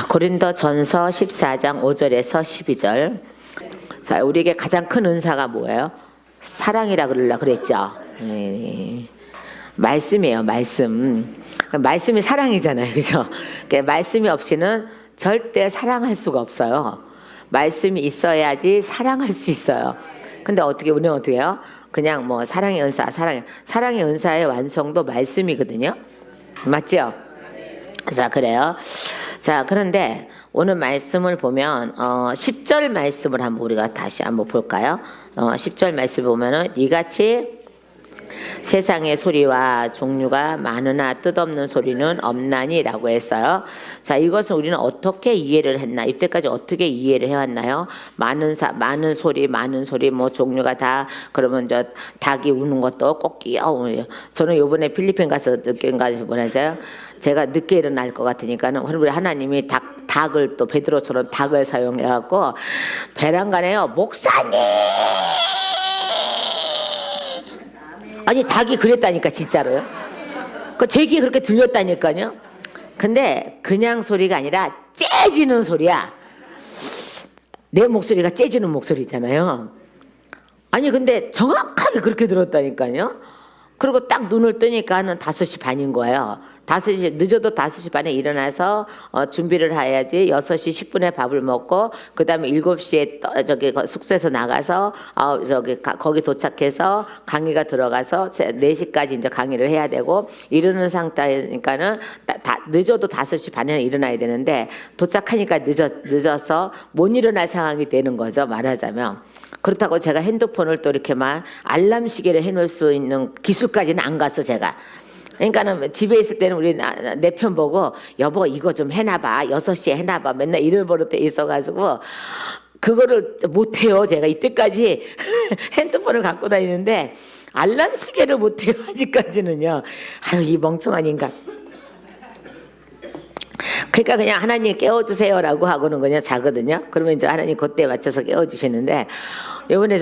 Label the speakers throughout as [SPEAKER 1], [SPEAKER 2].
[SPEAKER 1] 고린도전서 14장 5절에서 12절. 자, 우리에게 가장 큰 은사가 뭐예요? 사랑이라 그랬죠. 말씀이에요, 말씀. 말씀이 사랑이잖아요, 그죠? 말씀이 없이는 절대 사랑할 수가 없어요. 말씀이 있어야지 사랑할 수 있어요. 근데 우리는 어떻게 해요? 그냥 뭐 사랑의 은사, 사랑의 은사의 완성도 말씀이거든요. 맞죠? 자, 그래요. 자, 그런데 오늘 말씀을 보면 10절 말씀을 한번 우리가 다시 한번 볼까요? 10절 말씀 보면은 이같이 세상의 소리와 종류가 많으나 뜻없는 소리는 없나니라고 했어요. 자, 이것은 우리는 어떻게 이해를 했나? 이때까지 어떻게 이해를 해왔나요? 많은 소리, 뭐 종류가 다 그러면 닭이 우는 것도 꼭 귀여워요. 저는 요번에 필리핀 가서 늦게 가서 보내서요. 제가 늦게 일어날 것 같으니까는 우리 하나님이 닭을 또 베드로처럼 닭을 사용해갖고 베란간에요. 목사님! 아니 닭이 그랬다니까 진짜로요. 제 귀에 그렇게 들렸다니까요. 근데 그냥 소리가 아니라 째지는 소리야. 내 목소리가 째지는 목소리잖아요. 아니 근데 정확하게 그렇게 들었다니까요. 그리고 딱 눈을 뜨니까는 5시 반인 거예요. 5시 늦어도 5시 반에 일어나서 준비를 해야지 6시 10분에 밥을 먹고 그다음에 7시에 저기 숙소에서 나가서 거기 도착해서 강의가 들어가서 4시까지 이제 강의를 해야 되고 이러는 상태니까는 늦어도 5시 반에는 일어나야 되는데 도착하니까 늦어서 못 일어날 상황이 되는 거죠. 말하자면. 그렇다고 제가 핸드폰을 또 이렇게 막 알람 시계를 해놓을 수 있는 기술까지는 안 갔어 제가. 그러니까는 집에 있을 때는 우리 내 편 보고 여보 이거 좀 해놔봐 6시에 해놔봐 맨날 이럴 버릇 돼 있어가지고 그거를 못해요. 제가 이때까지 핸드폰을 갖고 다니는데 알람 시계를 못해요 아직까지는요. 아유 이 멍청한 인간. 그러니까 그냥 하나님 깨워주세요라고 하고는 그냥 자거든요. 그러면 이제 하나님 그때에 맞춰서 깨워주시는데 이번에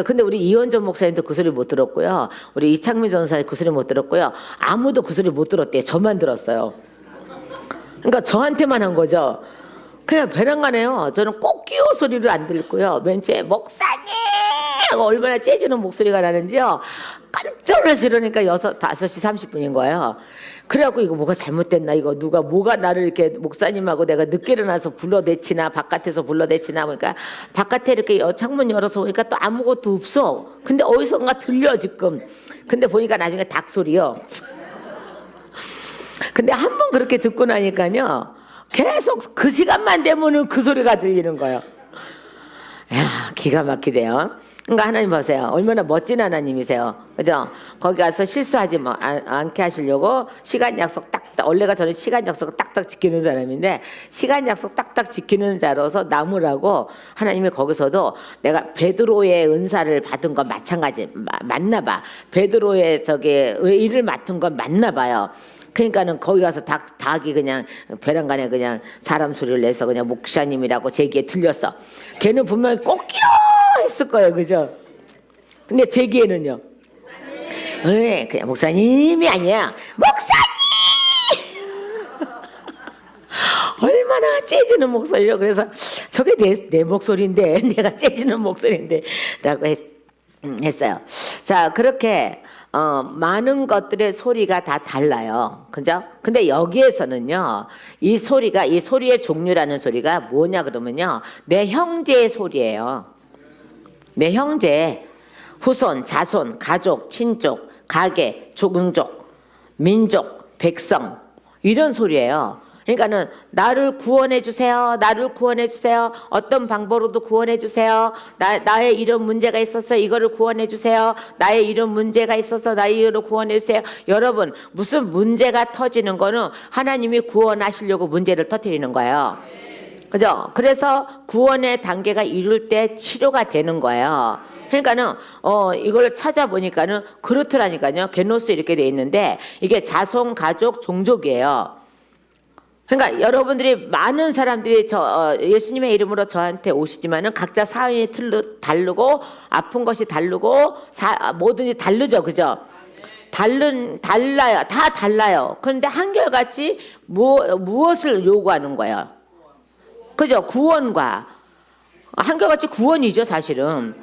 [SPEAKER 1] 근데 우리 이원전 목사님도 그 소리 못 들었고요. 우리 이창민 전사님 그 소리 못 들었고요. 아무도 그 소리 못 들었대요. 저만 들었어요. 그러니까 저한테만 한 거죠. 그냥 베란간에요. 저는 꼭 끼워 소리를 안 들고요. 맨 처음에 목사님 얼마나 째지는 목소리가 나는지요. 깜짝 놀라서 이러니까 5시 30분인 거예요. 그래갖고 이거 뭐가 잘못됐나 이거 뭐가 나를 이렇게 목사님하고 내가 늦게 일어나서 불러대치나 바깥에서 불러대치나 보니까 바깥에 이렇게 창문 열어서 보니까 또 아무것도 없어. 근데 어디선가 들려 지금. 근데 보니까 나중에 닭 소리요. 근데 한 번 그렇게 듣고 나니까요. 계속 그 시간만 되면은 그 소리가 들리는 거예요. 야, 기가 막히대요. 그러니까 하나님 보세요. 얼마나 멋진 하나님이세요. 그죠? 거기 가서 실수하지 않게 하시려고 시간 약속 딱딱, 원래가 저는 시간 약속을 딱딱 지키는 사람인데 시간 약속 딱딱 지키는 자로서 남으라고 하나님이 거기서도 내가 베드로의 은사를 받은 건 마찬가지 맞나 봐. 베드로의 일을 맡은 건 맞나 봐요. 그러니까는 거기 가서 닭이 그냥 베란간에 그냥 사람 소리를 내서 그냥 목사님이라고 제 귀에 들렸어. 걔는 분명히 꼭끼요 했을 거예요, 그죠? 근데 제 귀에는요. 네, 그냥 목사님이 아니야. 목사님! 얼마나 째지는 목소리로 그래서 저게 내 목소리인데 내가 째지는 목소리인데라고 했어요. 자, 그렇게 많은 것들의 소리가 다 달라요. 그죠? 근데 여기에서는요, 이 소리의 종류라는 소리가 뭐냐 그러면요, 내 형제의 소리예요. 내 형제, 후손, 자손, 가족, 친족, 가계, 종족, 민족, 백성 이런 소리예요. 그러니까는 나를 구원해 주세요. 나를 구원해 주세요. 어떤 방법으로도 구원해 주세요. 나의 이런 문제가 있어서 이거를 구원해 주세요. 나의 이런 문제가 있어서 나의 이거를 구원해 주세요. 여러분 무슨 문제가 터지는 거는 하나님이 구원하시려고 문제를 터뜨리는 거예요. 그죠? 그래서 구원의 단계가 이룰 때 치료가 되는 거예요. 그러니까는 이걸 찾아보니까는 그렇더라니까요. 게노스 이렇게 돼 있는데 이게 자손, 가족, 종족이에요. 그러니까 여러분들이 많은 사람들이 예수님의 이름으로 저한테 오시지만은 각자 사연이 다르고 아픈 것이 다르고 뭐든지 다르죠, 그죠? 달라요, 다 달라요. 그런데 한결같이 무엇을 요구하는 거예요? 그죠? 구원과 한결같이 구원이죠, 사실은.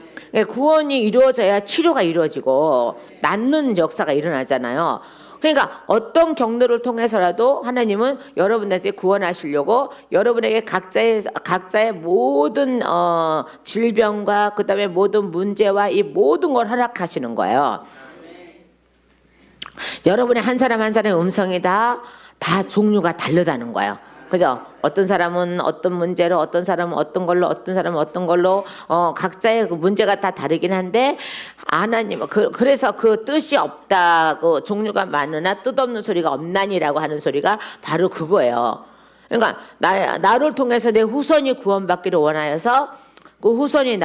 [SPEAKER 1] 구원이 이루어져야 치료가 이루어지고 낫는 역사가 일어나잖아요. 그러니까 어떤 경로를 통해서라도 하나님은 여러분들한테 구원하시려고 여러분에게 각자의 모든 질병과 그다음에 모든 문제와 이 모든 걸 허락하시는 거예요. 여러분의 한 사람 한 사람의 음성이 다 종류가 다르다는 거예요. 그죠? 어떤 사람은 어떤 문제로, 어떤 사람은 어떤 걸로, 어떤 사람은 어떤 걸로, 각자의 그 문제가 다 다르긴 한데, 하나님, 그래서 그 뜻이 없다고, 종류가 많으나 뜻없는 소리가 없나니라고 하는 소리가 바로 그거예요. 그러니까, 나를 통해서 내 후손이 구원받기를 원하여서, 그 후손이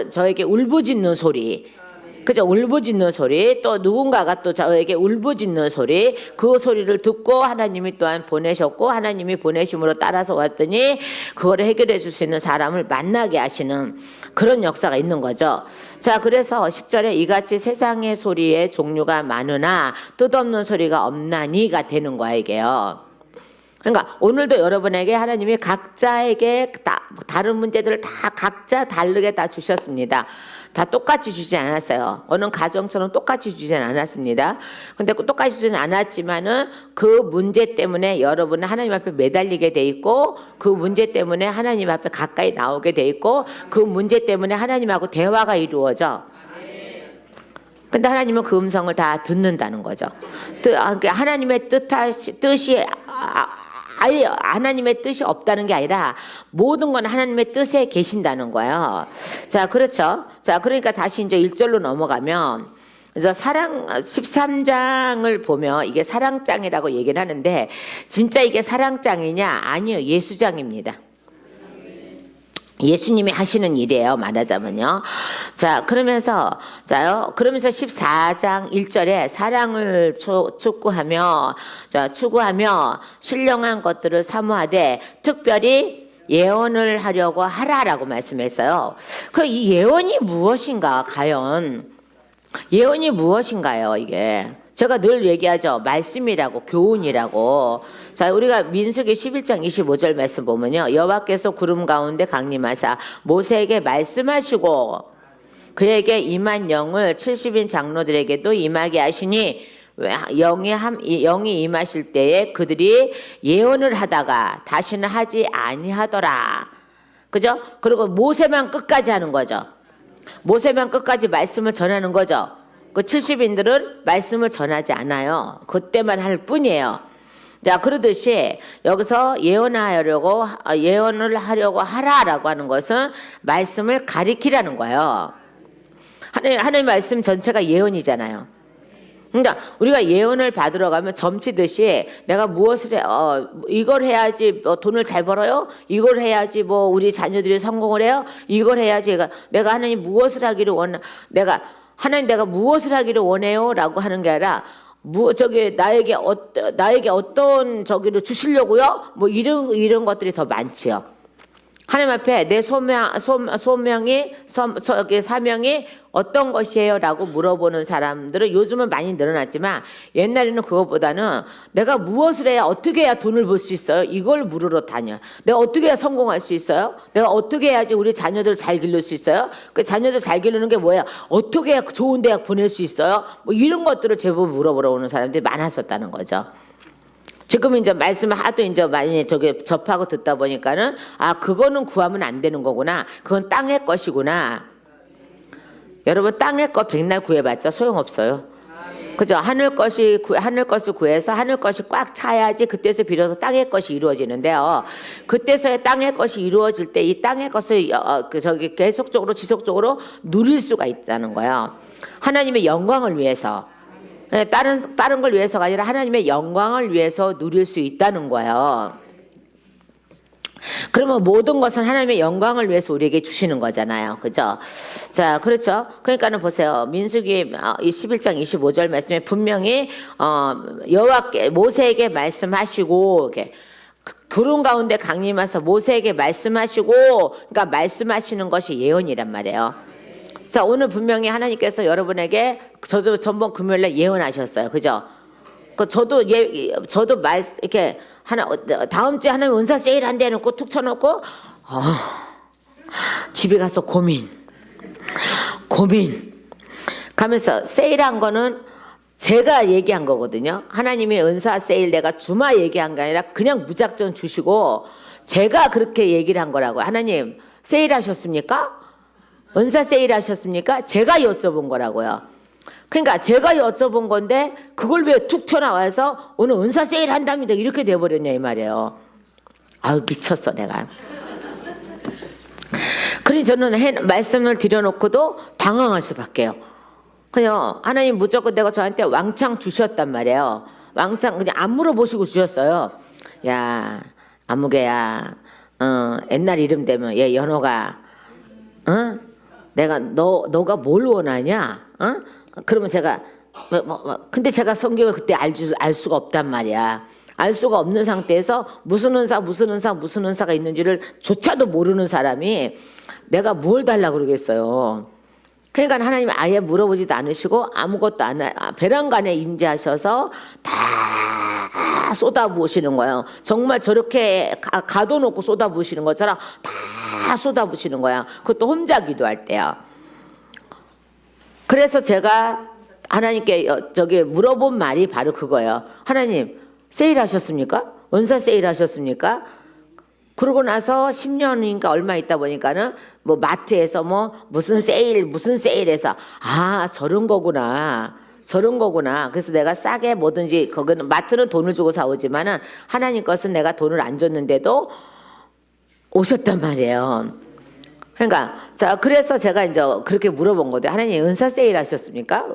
[SPEAKER 1] 저에게 울부짖는 소리, 그죠? 울부짖는 소리, 또 누군가가 또 저에게 울부짖는 소리, 그 소리를 듣고 하나님이 또한 보내셨고 하나님이 보내심으로 따라서 왔더니 그거를 해결해 줄 수 있는 사람을 만나게 하시는 그런 역사가 있는 거죠. 자, 그래서 10절에 이같이 세상의 소리의 종류가 많으나 뜻없는 소리가 없나니가 되는 거야, 이게요. 그러니까 오늘도 여러분에게 하나님이 각자에게 다른 문제들을 다 각자 다르게 다 주셨습니다. 다 똑같이 주지 않았어요. 어느 가정처럼 똑같이 주지는 않았습니다. 근데 똑같이 주지는 않았지만은 그 문제 때문에 여러분은 하나님 앞에 매달리게 돼 있고 그 문제 때문에 하나님 앞에 가까이 나오게 돼 있고 그 문제 때문에 하나님하고 대화가 이루어져. 근데 하나님은 그 음성을 다 듣는다는 거죠. 하나님의 뜻이 아예 하나님의 뜻이 없다는 게 아니라 모든 건 하나님의 뜻에 계신다는 거예요. 자, 그렇죠. 자, 그러니까 다시 이제 1절로 넘어가면 그래서 13장을 보면 이게 사랑장이라고 얘기를 하는데 진짜 이게 사랑장이냐? 아니요. 예수장입니다. 예수님이 하시는 일이에요. 말하자면요. 자, 그러면서 14장 1절에 사랑을 추구하며 신령한 것들을 사모하되 특별히 예언을 하려고 하라라고 말씀했어요. 그럼 이 예언이 무엇인가? 과연 예언이 무엇인가요? 이게 제가 늘 얘기하죠. 말씀이라고, 교훈이라고. 자, 우리가 민수기 11장 25절 말씀 보면요. 여호와께서 구름 가운데 강림하사 모세에게 말씀하시고 그에게 임한 영을 70인 장로들에게도 임하게 하시니 영이 임하실 때에 그들이 예언을 하다가 다시는 하지 아니하더라. 그죠? 그리고 모세만 끝까지 하는 거죠. 모세만 끝까지 말씀을 전하는 거죠. 그 70인들은 말씀을 전하지 않아요. 그때만 할 뿐이에요. 자, 그러듯이 여기서 예언을 하려고 하라라고 하는 것은 말씀을 가리키라는 거예요. 하나님 말씀 전체가 예언이잖아요. 그러니까 우리가 예언을 받으러 가면 점치듯이 내가 무엇을 이걸 해야지 돈을 잘 벌어요. 이걸 해야지 우리 자녀들이 성공을 해요. 이걸 해야지 내가 하나님 무엇을 하기를 하나님 내가 무엇을 하기를 원해요라고 하는 게 아니라 나에게 어떤 저기를 주시려고요? 이런 것들이 더 많지요. 하나님 앞에 내 사명이 어떤 것이에요라고 물어보는 사람들은 요즘은 많이 늘어났지만 옛날에는 그것보다는 내가 무엇을 해야 어떻게 해야 돈을 벌 수 있어요? 이걸 물으러 다녀. 내가 어떻게 해야 성공할 수 있어요? 내가 어떻게 해야지 우리 자녀들을 잘 기를 수 있어요? 그 자녀들 잘 기르는 게 뭐야? 어떻게 해야 좋은 대학 보낼 수 있어요? 이런 것들을 제법 물어보러 오는 사람들이 많았었다는 거죠. 지금 이제 말씀을 하도 이제 많이 접하고 듣다 보니까는 그거는 구하면 안 되는 거구나. 그건 땅의 것이구나. 여러분 땅의 것 백날 구해봤자 소용없어요. 그죠? 하늘 것을 구해서 하늘 것이 꽉 차야지 그때서 비로소 땅의 것이 이루어지는데요. 그때서야 땅의 것이 이루어질 때 이 땅의 것을 계속적으로 지속적으로 누릴 수가 있다는 거예요. 하나님의 영광을 위해서. 다른 걸 위해서가 아니라 하나님의 영광을 위해서 누릴 수 있다는 거예요. 그러면 모든 것은 하나님의 영광을 위해서 우리에게 주시는 거잖아요. 그죠? 자, 그렇죠. 그러니까는 보세요. 민수기 11장 25절 말씀에 분명히 여호와께 모세에게 말씀하시고 이렇게 구름 가운데 강림하셔서 모세에게 말씀하시고 그러니까 말씀하시는 것이 예언이란 말이에요. 자, 오늘 분명히 하나님께서 여러분에게 저도 전번 금요일날 예언하셨어요. 그죠? 저도 이렇게 다음 주에 하나님 은사 세일 한대 해놓고 툭 쳐놓고 집에 가서 고민 가면서 세일한 거는 제가 얘기한 거거든요. 하나님이 은사 세일 내가 주마 얘기한 게 아니라 그냥 무작정 주시고 제가 그렇게 얘기를 한 거라고. 하나님 세일하셨습니까? 은사 세일하셨습니까? 제가 여쭤본 거라고요. 그러니까 제가 여쭤본 건데 그걸 왜 툭 튀어나와서 오늘 은사 세일 한답니다 이렇게 돼버렸냐 이 말이에요. 아유 미쳤어 내가. 그러니 저는 말씀을 드려놓고도 당황할 수밖에요. 그냥 하나님 무조건 내가 저한테 왕창 주셨단 말이에요. 왕창 그냥 안 물어보시고 주셨어요. 야 아무개야 옛날 이름 되면 얘 연호가 내가 너가 뭘 원하냐? 그러면 제가 근데 제가 성경을 그때 알 수가 없단 말이야. 알 수가 없는 상태에서 무슨 은사가 있는지를 조차도 모르는 사람이 내가 뭘 달라고 그러겠어요. 그러니까 하나님이 아예 물어보지도 않으시고 아무것도 베란간에 임재하셔서 다 쏟아부으시는 거예요. 정말 저렇게 가둬놓고 쏟아부으시는 것처럼 다 쏟아부으시는 거야. 그것도 혼자 기도할 때야. 그래서 제가 하나님께 저기 물어본 말이 바로 그거예요. 하나님 세일하셨습니까? 은사 세일하셨습니까? 그러고 나서 10년인가 얼마 있다 보니까는 뭐 마트에서 뭐 무슨 세일해서 저런 거구나. 그래서 내가 싸게 뭐든지 거기는 마트는 돈을 주고 사오지만은 하나님 것은 내가 돈을 안 줬는데도 오셨단 말이에요. 그러니까 자 그래서 제가 이제 그렇게 물어본 거죠. 하나님 은사 세일하셨습니까?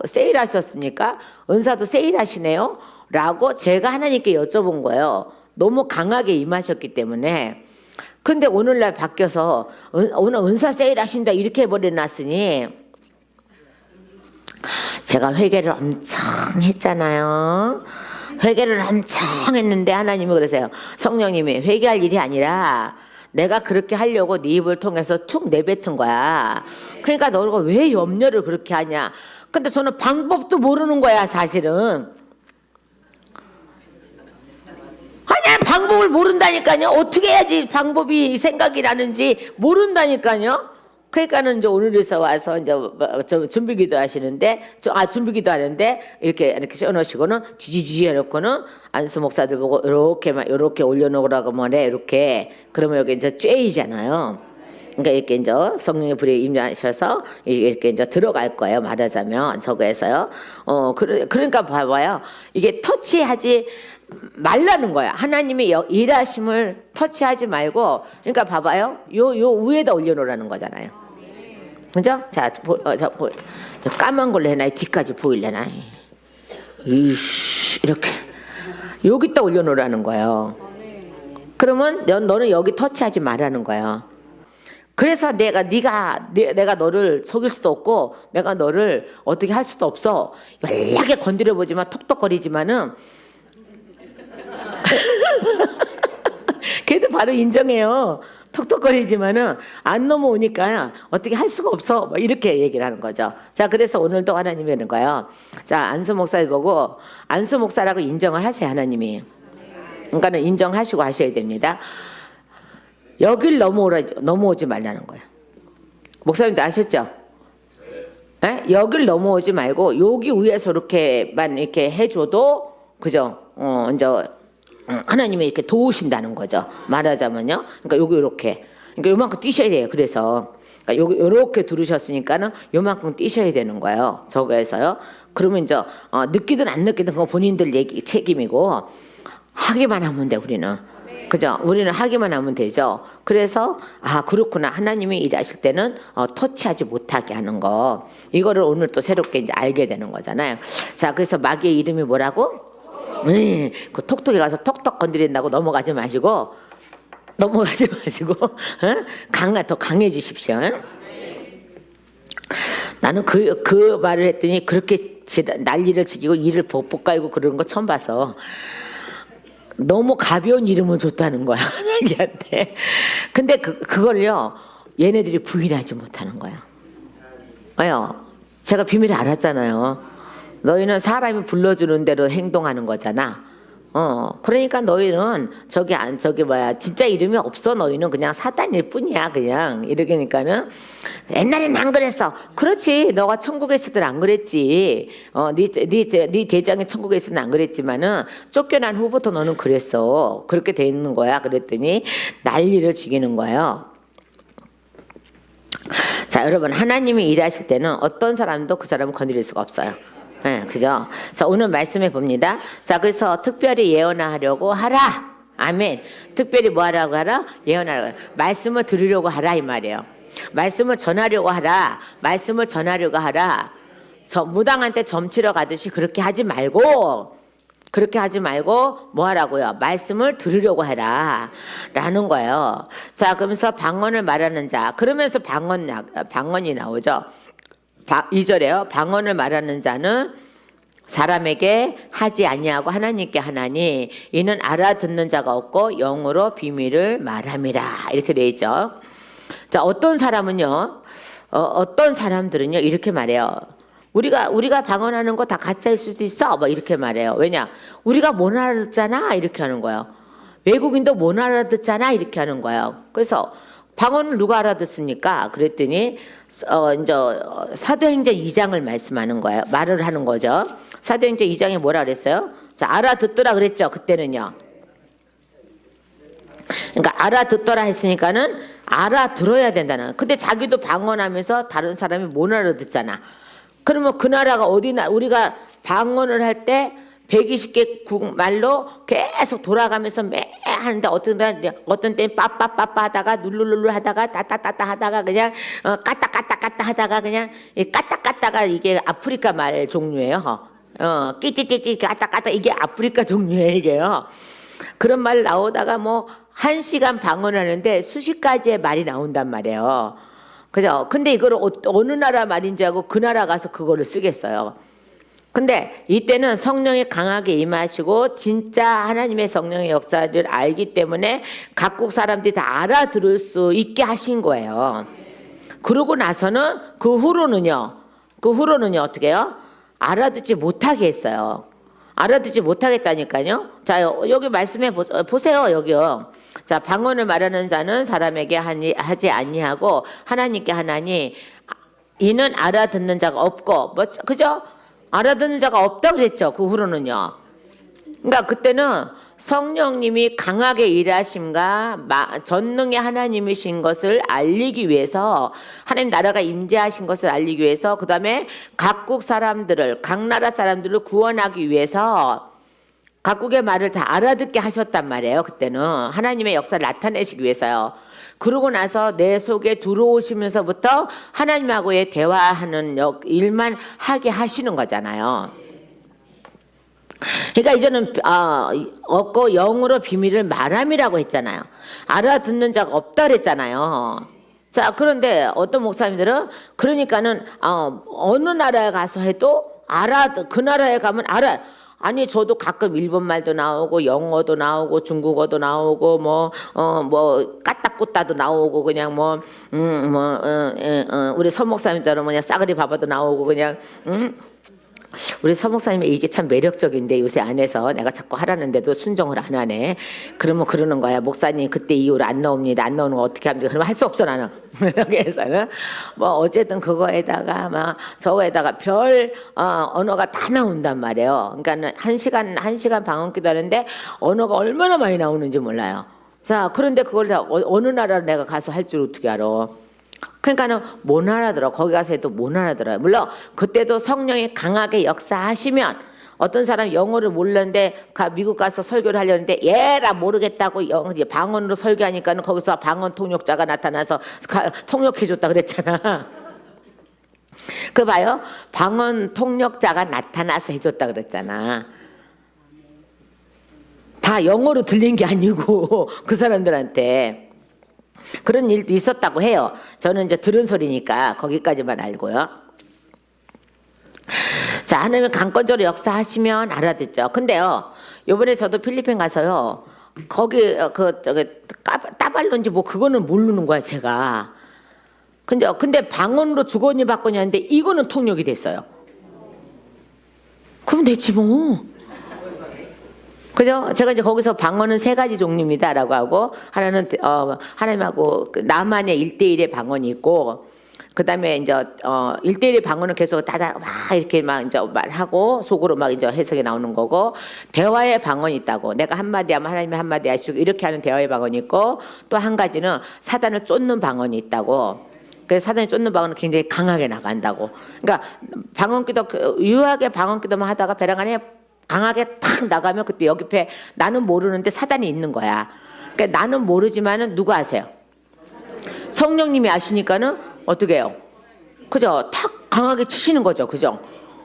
[SPEAKER 1] 은사도 세일하시네요? 라고 제가 하나님께 여쭤본 거예요. 너무 강하게 임하셨기 때문에. 근데 오늘날 바뀌어서 오늘 은사 세일하신다 이렇게 해버려놨으니 제가 회개를 엄청 했잖아요. 회개를 엄청 했는데 하나님이 그러세요. 성령님이 회개할 일이 아니라 내가 그렇게 하려고 네 입을 통해서 툭 내뱉은 거야. 그러니까 너가 왜 염려를 그렇게 하냐. 근데 저는 방법도 모르는 거야 사실은. 아니 방법을 모른다니까요. 어떻게 해야지 방법이 생각이 나는지 모른다니까요. 그러니까는 이제 오늘에서 와서 이제 준비기도 하시는데 준비기도 하는데 이렇게 써놓으시고는 지지지 해놓고는 안수 목사들 보고 이렇게 올려놓으라고 뭐래 이렇게 그러면 여기 이제 쬐이잖아요. 그러니까 이렇게 이제 성령의 불이 임하셔서 이렇게 이제 들어갈 거예요. 말하자면 저거에서요. 그러니까 봐봐요. 이게 터치하지 말라는 거야. 하나님의 일하심을 터치하지 말고, 그러니까 봐봐요. 요 위에다 올려놓으라는 거잖아요. 그죠? 자, 까만 걸로 해놔. 뒤까지 보일래나. 이렇게 여기다 올려놓으라는 거예요. 그러면 너는 여기 터치하지 말라는 거예요. 그래서 내가 너를 속일 수도 없고 내가 너를 어떻게 할 수도 없어. 연락에 건드려보지만 톡톡거리지만은 걔도 바로 인정해요. 톡톡거리지만은 안 넘어오니까 어떻게 할 수가 없어. 뭐 이렇게 얘기를 하는 거죠. 자, 그래서 오늘도 하나님이 하는 거예요. 자, 안수 목사를 보고 안수 목사라고 인정을 하세요, 하나님이. 그러니까는 인정하시고 하셔야 됩니다. 여길 넘어오지 말라는 거예요. 목사님도 아셨죠? 네? 여길 넘어오지 말고 여기 위에서 이렇게만 이렇게 해줘도 그죠? 이제 하나님이 이렇게 도우신다는 거죠. 말하자면요. 그러니까 여기 이렇게. 그러니까 요만큼 뛰셔야 돼요. 그래서 그러니까 여기 이렇게 두르셨으니까는 요만큼 뛰셔야 되는 거예요. 저거에서요. 그러면 이제 느끼든 안 느끼든 그거 본인들 책임이고 하기만 하면 돼 우리는. 그죠? 우리는 하기만 하면 되죠. 그래서 그렇구나. 하나님이 일하실 때는 터치하지 못하게 하는 거. 이거를 오늘 또 새롭게 이제 알게 되는 거잖아요. 자, 그래서 마귀의 이름이 뭐라고? 그 톡톡에 가서 톡톡 건드린다고 넘어가지 마시고 더 강해지십시오. 나는 그 말을 했더니 그렇게 난리를 치고 이를 볶아이고 그러는 거 처음 봐서 너무 가벼운 이름을 줬다는 거야 자기한테. 근데 그걸요 얘네들이 부인하지 못하는 거야. 왜요? 제가 비밀을 알았잖아요. 너희는 사람이 불러주는 대로 행동하는 거잖아. 그러니까 너희는 진짜 이름이 없어. 너희는 그냥 사단일 뿐이야. 그냥 이러니까는 옛날엔 안 그랬어. 그렇지. 너가 천국에 있을 때는 안 그랬지. 네 대장이 천국에 있을 때는 안 그랬지만은 쫓겨난 후부터 너는 그랬어. 그렇게 돼 있는 거야. 그랬더니 난리를 죽이는 거예요. 자, 여러분, 하나님이 일하실 때는 어떤 사람도 그 사람을 건드릴 수가 없어요. 네, 그죠? 자, 오늘 말씀해 봅니다. 자, 그래서 특별히 예언하려고 하라. 아멘. 특별히 뭐 하라고 하라? 예언하라고. 말씀을 들으려고 하라 이 말이에요. 말씀을 전하려고 하라. 말씀을 전하려고 하라. 무당한테 점치러 가듯이 그렇게 하지 말고 뭐 하라고요? 말씀을 들으려고 해라 라는 거예요. 자, 그러면서 방언을 말하는 자, 그러면서 방언이 나오죠. 2절에요. 방언을 말하는 자는 사람에게 하지 아니하고 하나님께 하나니 이는 알아듣는 자가 없고 영으로 비밀을 말함이라 이렇게 돼 있죠. 자, 어떤 사람은요, 어떤 사람들은요 이렇게 말해요. 우리가 방언하는 거 다 가짜일 수도 있어. 뭐 이렇게 말해요. 왜냐? 우리가 못 알아듣잖아. 이렇게 하는 거예요. 외국인도 못 알아듣잖아. 이렇게 하는 거예요. 그래서 방언을 누가 알아듣습니까? 그랬더니 이제 사도행전 2장을 말씀하는 거예요. 말을 하는 거죠. 사도행전 2장에 뭐라 그랬어요? 자, 알아듣더라 그랬죠. 그때는요. 그러니까 알아듣더라 했으니까는 알아들어야 된다는. 근데 자기도 방언하면서 다른 사람이 못 알아듣잖아. 그러면 그 나라가 어디나 우리가 방언을 할 때 120개 말로 계속 돌아가면서 매 하는데 어떤 때는 빠빠빠빠 하다가 룰루룰루 하다가 따따따따 하다가 그냥 까따까따까따 하다가 그냥 까따까따가 이게 아프리카 말 종류예요. 끼띠띠띠 까따까따 이게 아프리카 종류예요 이게요. 그런 말 나오다가 뭐 1시간 방언하는데 수십 가지의 말이 나온단 말이에요. 그죠? 근데 이걸 어느 나라 말인지 알고 그 나라 가서 그거를 쓰겠어요. 근데 이때는 성령이 강하게 임하시고 진짜 하나님의 성령의 역사를 알기 때문에 각국 사람들이 다 알아들을 수 있게 하신 거예요. 그러고 나서는 그 후로는요 어떻게 해요? 알아듣지 못하게 했어요. 알아듣지 못하겠다니까요. 자, 여기 말씀해 보세요. 여기요. 자, 방언을 말하는 자는 사람에게 하지 아니하고 하나님께 하나니 이는 알아듣는 자가 없고 그죠? 알아듣는 자가 없다 그랬죠. 그 후로는요. 그러니까 그때는 성령님이 강하게 일하심과 전능의 하나님이신 것을 알리기 위해서 하나님 나라가 임재하신 것을 알리기 위해서 그다음에 각 나라 사람들을 구원하기 위해서 각국의 말을 다 알아듣게 하셨단 말이에요. 그때는 하나님의 역사를 나타내시기 위해서요. 그러고 나서 내 속에 들어오시면서부터 하나님하고의 대화하는 일만 하게 하시는 거잖아요. 그러니까 이제는 없고 영으로 비밀을 말함이라고 했잖아요. 알아듣는 자가 없다 그랬잖아요. 자, 그런데 어떤 목사님들은 그러니까는 어느 나라에 가서 해도 그 나라에 가면 알아. 아니 저도 가끔 일본 말도 나오고 영어도 나오고 중국어도 나오고 뭐 까딱꾸따도 나오고 그냥 우리 서 목사님처럼 그냥 싸그리 바바도 나오고 그냥 우리 서 목사님이 이게 참 매력적인데 요새 안에서 내가 자꾸 하라는데도 순종을 안 하네. 그러면 그러는 거야. 목사님 그때 이후로 안 나옵니다. 안 나오는 거 어떻게 합니까? 그러면 할 수 없어 나는. 그래서는 뭐 어쨌든 그거에다가 막 저거에다가 별 언어가 다 나온단 말이에요. 그러니까 한 시간 방언기도 하는데 언어가 얼마나 많이 나오는지 몰라요. 자, 그런데 그걸 다 어느 나라를 내가 가서 할 줄 어떻게 알아? 그러니까는 못 알아들어. 거기 가서 해도 못 알아들어요. 물론 그때도 성령이 강하게 역사하시면 어떤 사람 영어를 몰랐는데 미국 가서 설교를 하려는데 얘라 모르겠다고 방언으로 설교하니까는 거기서 방언 통역자가 나타나서 통역해줬다 그랬잖아. 그 봐요. 방언 통역자가 나타나서 해줬다 그랬잖아. 다 영어로 들린 게 아니고 그 사람들한테. 그런 일도 있었다고 해요. 저는 이제 들은 소리니까 거기까지만 알고요. 자, 하나님은 강권적으로 역사하시면 알아듣죠. 근데요, 요번에 저도 필리핀 가서요, 거기 따발론지 뭐 그거는 모르는 거야 제가. 근데 방언으로 주거니 받거니 하는데 이거는 통역이 됐어요. 그럼 됐지 뭐. 그죠? 제가 이제 거기서 방언은 세 가지 종류입니다라고 하고, 하나는 하나님하고 나만의 1대1의 방언이 있고, 그다음에 이제 1대1의 방언은 계속 다다 막 이렇게 막 이제 말하고 속으로 막 이제 해석이 나오는 거고, 대화의 방언이 있다고. 내가 한마디 하면 하나님이 한마디 하시고 이렇게 하는 대화의 방언이 있고, 또 한 가지는 사단을 쫓는 방언이 있다고. 그래서 사단이 쫓는 방언은 굉장히 강하게 나간다고. 그러니까 방언기도 유하게 방언기도만 하다가 벼랑 안에 강하게 탁 나가면 그때 여기 옆에 나는 모르는데 사단이 있는 거야. 그러니까 나는 모르지만은 누가 아세요? 성령님이 아시니까는 어떻게 해요? 그죠? 탁 강하게 치시는 거죠. 그죠?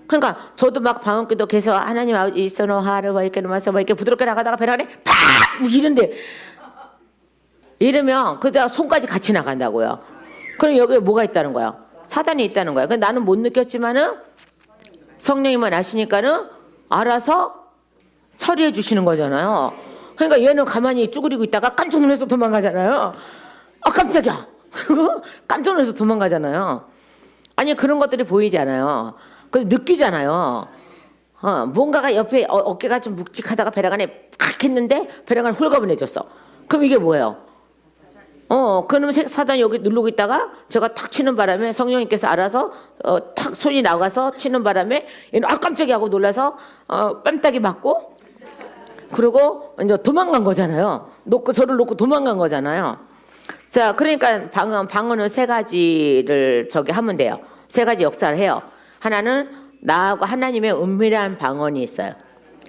[SPEAKER 1] 그러니까 저도 막 방언기도 계속 하나님 아버지 이서노 하르 막 이렇게 넘어서 막 이렇게 부드럽게 나가다가 벼랑 안에 팍 이런데 이러면 그다가 손까지 같이 나간다고요. 그럼 여기에 뭐가 있다는 거야? 사단이 있다는 거야. 그러니까 나는 못 느꼈지만은 성령님만 아시니까는 알아서 처리해 주시는 거잖아요. 그러니까 얘는 가만히 쭈그리고 있다가 깜짝 놀라서 도망가잖아요. 아 깜짝이야. 그리고 깜짝 놀라서 도망가잖아요. 아니 그런 것들이 보이잖아요. 그래서 느끼잖아요. 뭔가가 옆에 어깨가 좀 묵직하다가 벼랑 안에 팍 했는데 벼랑 안에 홀가분해졌어. 그럼 이게 뭐예요? 그러면 사단이 여기 누르고 있다가 제가 탁 치는 바람에 성령님께서 알아서 탁 손이 나가서 치는 바람에 얘는 아 깜짝이야 하고 놀라서 뺨따기 맞고 그리고 이제 도망간 거잖아요. 저를 놓고 도망간 거잖아요. 자, 그러니까 방언은 세 가지를 하면 돼요. 세 가지 역사를 해요. 하나는 나하고 하나님의 은밀한 방언이 있어요.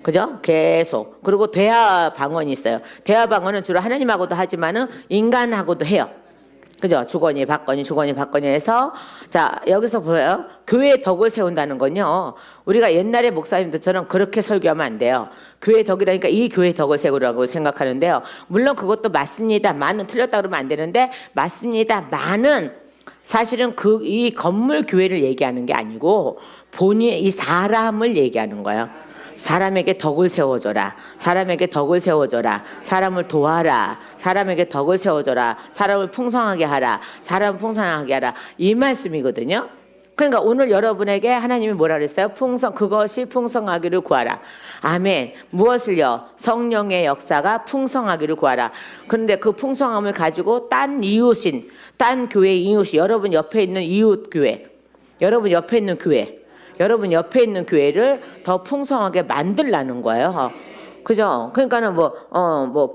[SPEAKER 1] 그죠? 계속. 그리고 대화 방언이 있어요. 대화 방언은 주로 하나님하고도 하지만은 인간하고도 해요. 그죠? 주거니 받거니 해서 자 여기서 보여요. 교회의 덕을 세운다는 건요. 우리가 옛날에 목사님들처럼 그렇게 설교하면 안 돼요. 교회의 덕이라니까 이 교회의 덕을 세우라고 생각하는데요. 물론 그것도 맞습니다. 많은 틀렸다 그러면 안 되는데 맞습니다. 많은 사실은 이 건물 교회를 얘기하는 게 아니고 본인 이 사람을 얘기하는 거예요. 사람에게 덕을 세워줘라. 사람에게 덕을 세워줘라. 사람을 도와라. 사람에게 덕을 세워줘라. 사람을 풍성하게 하라. 사람을 풍성하게 하라. 이 말씀이거든요. 그러니까 오늘 여러분에게 하나님이 뭐라 그랬어요? 그것이 풍성하기를 구하라. 아멘. 무엇을요? 성령의 역사가 풍성하기를 구하라. 그런데 그 풍성함을 가지고 딴 교회 이웃이 여러분 옆에 있는 이웃 교회, 여러분 옆에 있는 교회를 더 풍성하게 만들라는 거예요. 그죠? 그러니까는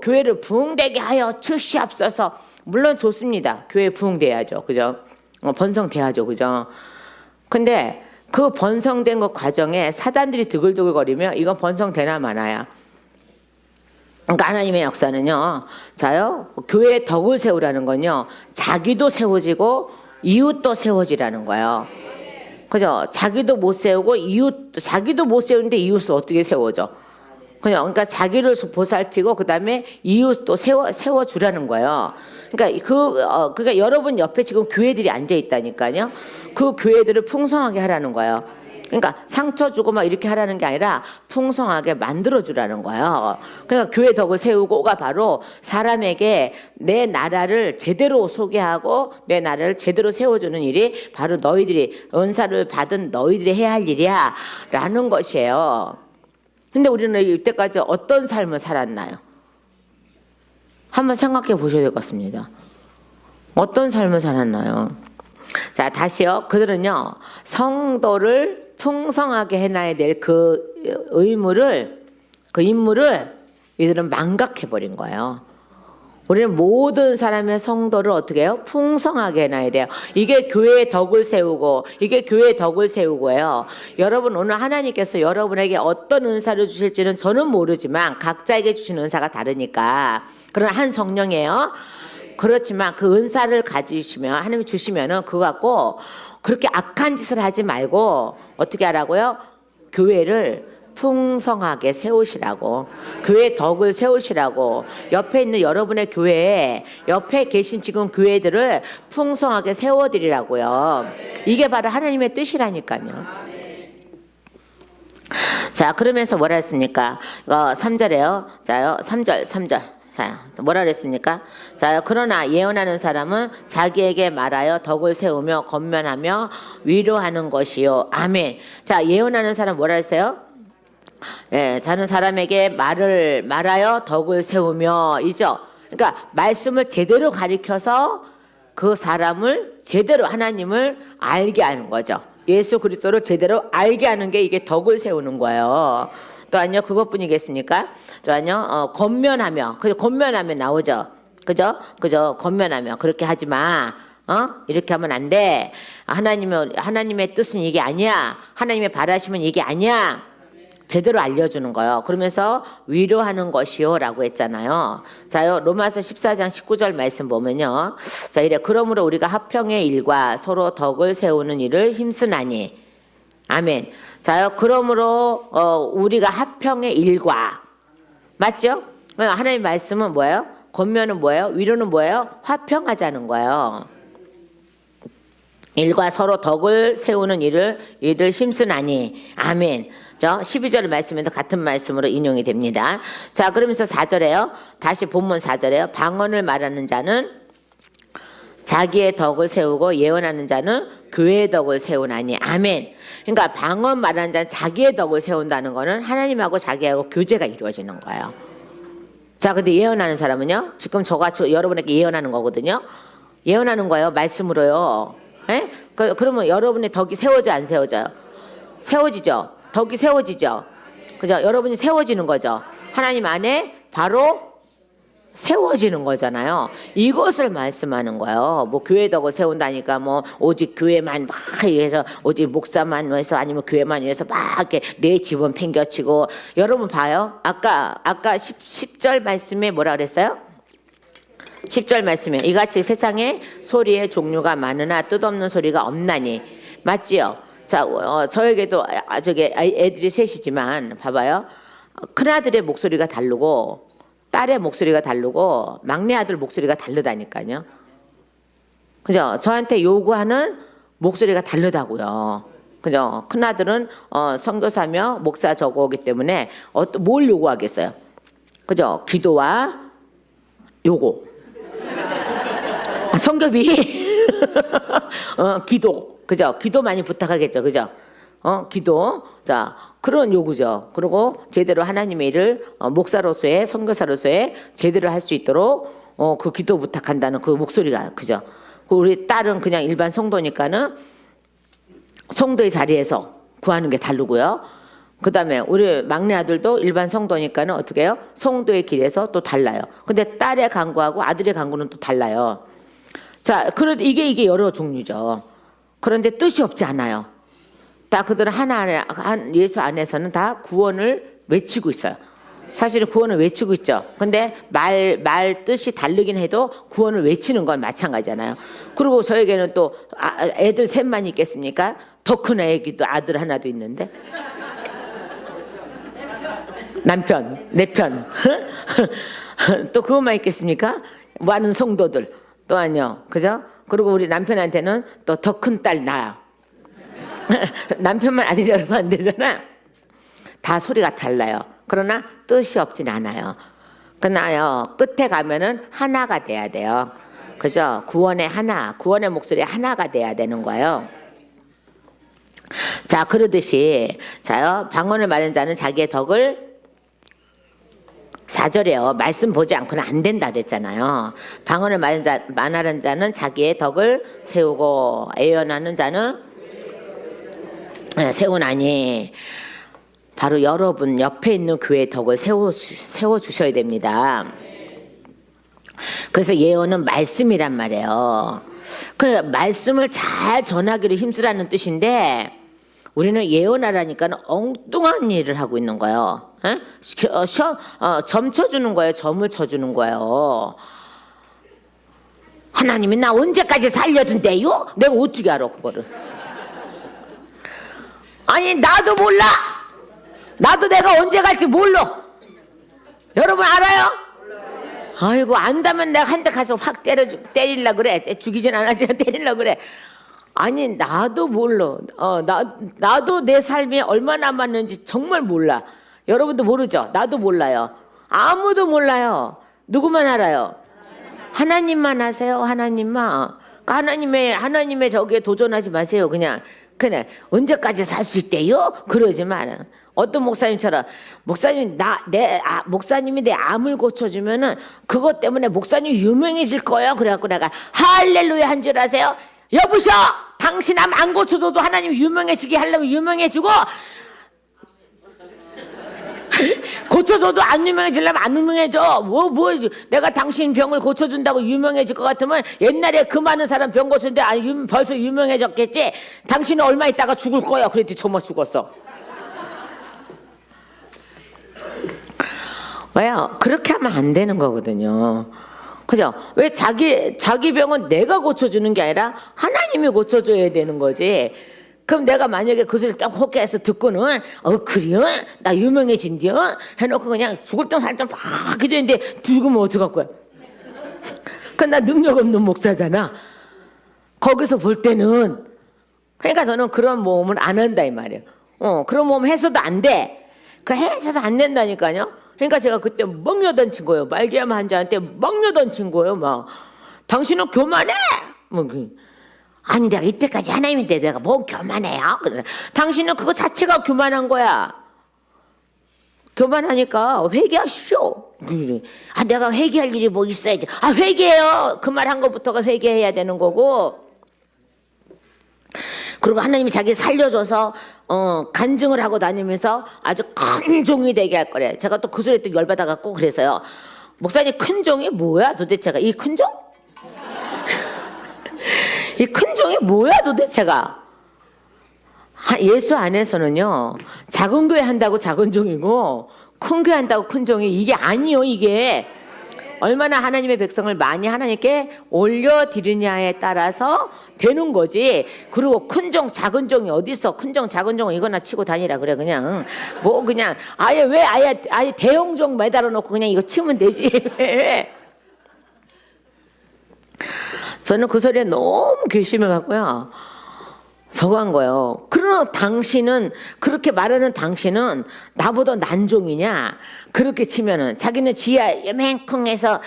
[SPEAKER 1] 교회를 부흥되게 하여 주시옵소서. 물론 좋습니다. 교회 부흥돼야죠. 그죠? 번성돼야죠. 그죠? 근데 그 번성된 것 과정에 사단들이 드글드글거리면 이건 번성되나 마나야. 그러니까 하나님의 역사는요. 자요. 교회의 덕을 세우라는 건요. 자기도 세워지고 이웃도 세워지라는 거예요. 그죠? 자기도 못 세우고 자기도 못 세우는데 이웃을 어떻게 세워져? 그러니까 자기를 보살피고 그다음에 이웃도 세워주라는 거예요. 그러니까 여러분 옆에 지금 교회들이 앉아 있다니까요. 그 교회들을 풍성하게 하라는 거예요. 그러니까 상처 주고 막 이렇게 하라는 게 아니라 풍성하게 만들어주라는 거예요. 그러니까 교회 덕을 세우고가 바로 사람에게 내 나라를 제대로 소개하고 내 나라를 제대로 세워주는 일이 바로 너희들이 은사를 받은 너희들이 해야 할 일이야 라는 것이에요. 근데 우리는 이때까지 어떤 삶을 살았나요? 한번 생각해 보셔야 될 것 같습니다. 어떤 삶을 살았나요? 자, 다시요. 그들은요, 성도를 풍성하게 해놔야 될 그 임무를 이들은 망각해버린 거예요. 우리는 모든 사람의 성도를 어떻게 해요? 풍성하게 해놔야 돼요. 이게 교회의 덕을 세우고예요. 여러분 오늘 하나님께서 여러분에게 어떤 은사를 주실지는 저는 모르지만 각자에게 주신 은사가 다르니까 그런 한 성령이에요. 그렇지만 그 은사를 가지시면 하나님이 주시면은 그거 갖고 그렇게 악한 짓을 하지 말고 어떻게 하라고요? 교회를 풍성하게 세우시라고, 교회 덕을 세우시라고, 옆에 있는 여러분의 교회에 옆에 계신 지금 교회들을 풍성하게 세워드리라고요. 이게 바로 하나님의 뜻이라니까요. 자, 그러면서 뭐라 했습니까? 3절에요. 자요, 3절. 자, 뭐라 그랬습니까? 자, 그러나 예언하는 사람은 자기에게 말하여 덕을 세우며 건면하며 위로하는 것이요. 아멘. 자, 예언하는 사람 뭐라 했어요? 예, 자는 사람에게 말을 말하여 덕을 세우며 이죠. 그러니까 말씀을 제대로 가리켜서 그 사람을 제대로 하나님을 알게 하는 거죠. 예수 그리스도를 제대로 알게 하는 게 이게 덕을 세우는 거예요. 또 아니요 그것뿐이겠습니까? 또 아니요 권면하며 그 권면하며 나오죠. 그죠? 권면하며 그렇게 하지 마. 이렇게 하면 안 돼. 하나님의 뜻은 이게 아니야. 하나님의 바라시면 이게 아니야. 제대로 알려주는 거예요. 그러면서 위로하는 것이요라고 했잖아요. 자요 로마서 14장 19절 말씀 보면요. 자 이래 그러므로 우리가 화평의 일과 서로 덕을 세우는 일을 힘쓰나니. 아멘. 자요 그러므로 우리가 화평의 일과 맞죠? 하나님 말씀은 뭐예요? 권면은 뭐예요? 위로는 뭐예요? 화평하자는 거예요. 일과 서로 덕을 세우는 일을 힘쓰나니. 아멘. 12절 말씀에도 같은 말씀으로 인용이 됩니다. 자, 그러면서 4절에요. 다시 본문 4절에요. 방언을 말하는 자는 자기의 덕을 세우고 예언하는 자는 교회의 덕을 세우나니. 아멘. 그러니까 방언 말하는 자는 자기의 덕을 세운다는 거는 하나님하고 자기하고 교제가 이루어지는 거예요. 자, 근데 예언하는 사람은요. 지금 여러분에게 예언하는 거거든요. 예언하는 거예요. 말씀으로요. 예? 그러면 여러분의 덕이 세워져 안 세워져요? 세워지죠. 덕이 세워지죠. 그죠? 여러분이 세워지는 거죠. 하나님 안에 바로 세워지는 거잖아요. 이것을 말씀하는 거예요. 뭐 교회 덕을 세운다니까 뭐 오직 교회만 막 해서 오직 목사만 해서 아니면 교회만 위해서 막 이렇게 내 집은 팽겨치고 여러분 봐요. 아까 10절 말씀에 뭐라 그랬어요? 10절 말씀에 이같이 세상에 소리의 종류가 많으나 뜻없는 소리가 없나니. 맞지요? 자, 저에게도 저기 애들이 셋이지만 봐봐요. 큰아들의 목소리가 다르고 딸의 목소리가 다르고 막내 아들 목소리가 다르다니까요. 그죠? 저한테 요구하는 목소리가 다르다고요. 그죠? 큰아들은 선교사며 목사 저거기 때문에 뭘 요구하겠어요? 그죠? 기도와 요거. 성교비 기도. 그죠? 기도 많이 부탁하겠죠. 그죠? 기도. 자, 그런 요구죠. 그리고 제대로 하나님의 일을 목사로서의 선교사로서의 제대로 할 수 있도록 그 기도 부탁한다는 그 목소리가 그죠? 우리 딸은 그냥 일반 성도니까는 성도의 자리에서 구하는 게 다르고요. 그다음에 우리 막내 아들도 일반 성도니까는 어떻게 해요? 성도의 길에서 또 달라요. 근데 딸의 간구하고 아들의 간구는 또 달라요. 자, 이게 여러 종류죠. 그런데 뜻이 없지 않아요. 다 그들은 예수 안에서는 다 구원을 외치고 있어요. 사실은 구원을 외치고 있죠. 근데 말 뜻이 다르긴 해도 구원을 외치는 건 마찬가지잖아요. 그리고 저에게는 또 애들 셋만 있겠습니까? 더 큰 애기도 아들 하나도 있는데 남편, 내 편 또 그것만 있겠습니까? 많은 성도들 또 아니요. 그죠? 그리고 우리 남편한테는 또 더 큰 딸 나요. 남편만 아들이라면 안 되잖아. 다 소리가 달라요. 그러나 뜻이 없진 않아요. 그러나요 끝에 가면은 하나가 돼야 돼요. 그죠? 구원의 목소리 하나가 돼야 되는 거예요. 자, 그러듯이 자요 방언을 말하는 자는 자기의 덕을 4절에요. 말씀 보지 않고는 안 된다 그랬잖아요. 방언을 말하는 자는 자기의 덕을 세우고 예언하는 자는 세우나니. 바로 여러분 옆에 있는 교회의 덕을 세워주셔야 됩니다. 그래서 예언은 말씀이란 말이에요. 그 말씀을 잘 전하기를 힘쓰라는 뜻인데 우리는 예언하라니까 엉뚱한 일을 하고 있는 거예요. 점 쳐주는 거예요. 점을 쳐주는 거예요. 하나님이 나 언제까지 살려둔대요? 내가 어떻게 알아 그거를? 아니 나도 몰라. 나도 내가 언제 갈지 몰라. 여러분 알아요? 아이고 안다면 내가 한 대 가서 확 때리려 그래. 죽이진 않았지만 때리려 그래. 아니 나도 몰라. 나도 내 삶이 얼마나 남았는지 정말 몰라. 여러분도 모르죠? 나도 몰라요. 아무도 몰라요. 누구만 알아요? 하나님만 아세요. 하나님만. 하나님의 저기에 도전하지 마세요. 그냥 그래 언제까지 살 수 있대요? 그러지만 어떤 목사님처럼 목사님이 내 암을 고쳐주면은 그것 때문에 목사님이 유명해질 거예요. 그래갖고 내가 할렐루야 한 줄 아세요? 여보셔, 당신 암 안 고쳐줘도 하나님 유명해지게 하려면 유명해지고 고쳐줘도 안 유명해지려면 안 유명해져. 내가 당신 병을 고쳐준다고 유명해질 것 같으면 옛날에 그 많은 사람 병 고쳤는데 벌써 유명해졌겠지. 당신은 얼마 있다가 죽을 거야. 그랬더니 정말 죽었어. 왜요? 그렇게 하면 안 되는 거거든요. 그죠? 왜 자기 병은 내가 고쳐주는 게 아니라 하나님이 고쳐줘야 되는 거지. 그럼 내가 만약에 그 소리를 딱 호쾌해서 듣고는 그래요? 나 유명해진디요? 해놓고 그냥 죽을 똥 살 똥 막 기도했는데 죽으면 어떡할 거야? 그럼 나 능력 없는 목사잖아. 거기서 볼 때는 그러니까 저는 그런 모험을 안 한다 이 말이에요. 그런 모험 해서도 안 돼. 그 해서도 안 된다니까요. 그러니까 제가 그때 멍여던친 거예요. 말기암 환자한테 멍여던친 거예요. 막 당신은 교만해. 아니 내가 이때까지 하나님인데 내가 뭐 교만해요? 그래. 당신은 그거 자체가 교만한 거야. 교만하니까 회개하십시오. 내가 회개할 일이 뭐 있어야지. 회개해요. 그 말 한 것부터가 회개해야 되는 거고. 그리고 하나님이 자기 살려줘서 간증을 하고 다니면서 아주 큰 종이 되게 할 거래. 제가 또 그 소리에 또 열받아갖고 그래서요. 목사님 큰 종이 뭐야 도대체가? 이 큰 종? 이 큰 종이 뭐야 도대체가? 예수 안에서는요. 작은 교회 한다고 작은 종이고 큰 교회 한다고 큰 종이 이게 아니요. 이게 얼마나 하나님의 백성을 많이 하나님께 올려드리냐에 따라서 되는 거지. 그리고 큰 종 작은 종이 어디 있어? 큰 종 작은 종은 이거나 치고 다니라 그래. 그냥 그냥 아예 대형 종 매달아 놓고 그냥 이거 치면 되지. 왜? 저는 그 소리에 너무 괘씸해 갖고요. 저거 한 거예요. 그러나 당신은 그렇게 말하는 당신은 나보다 난종이냐? 그렇게 치면은 자기는 지하 요맹콩해서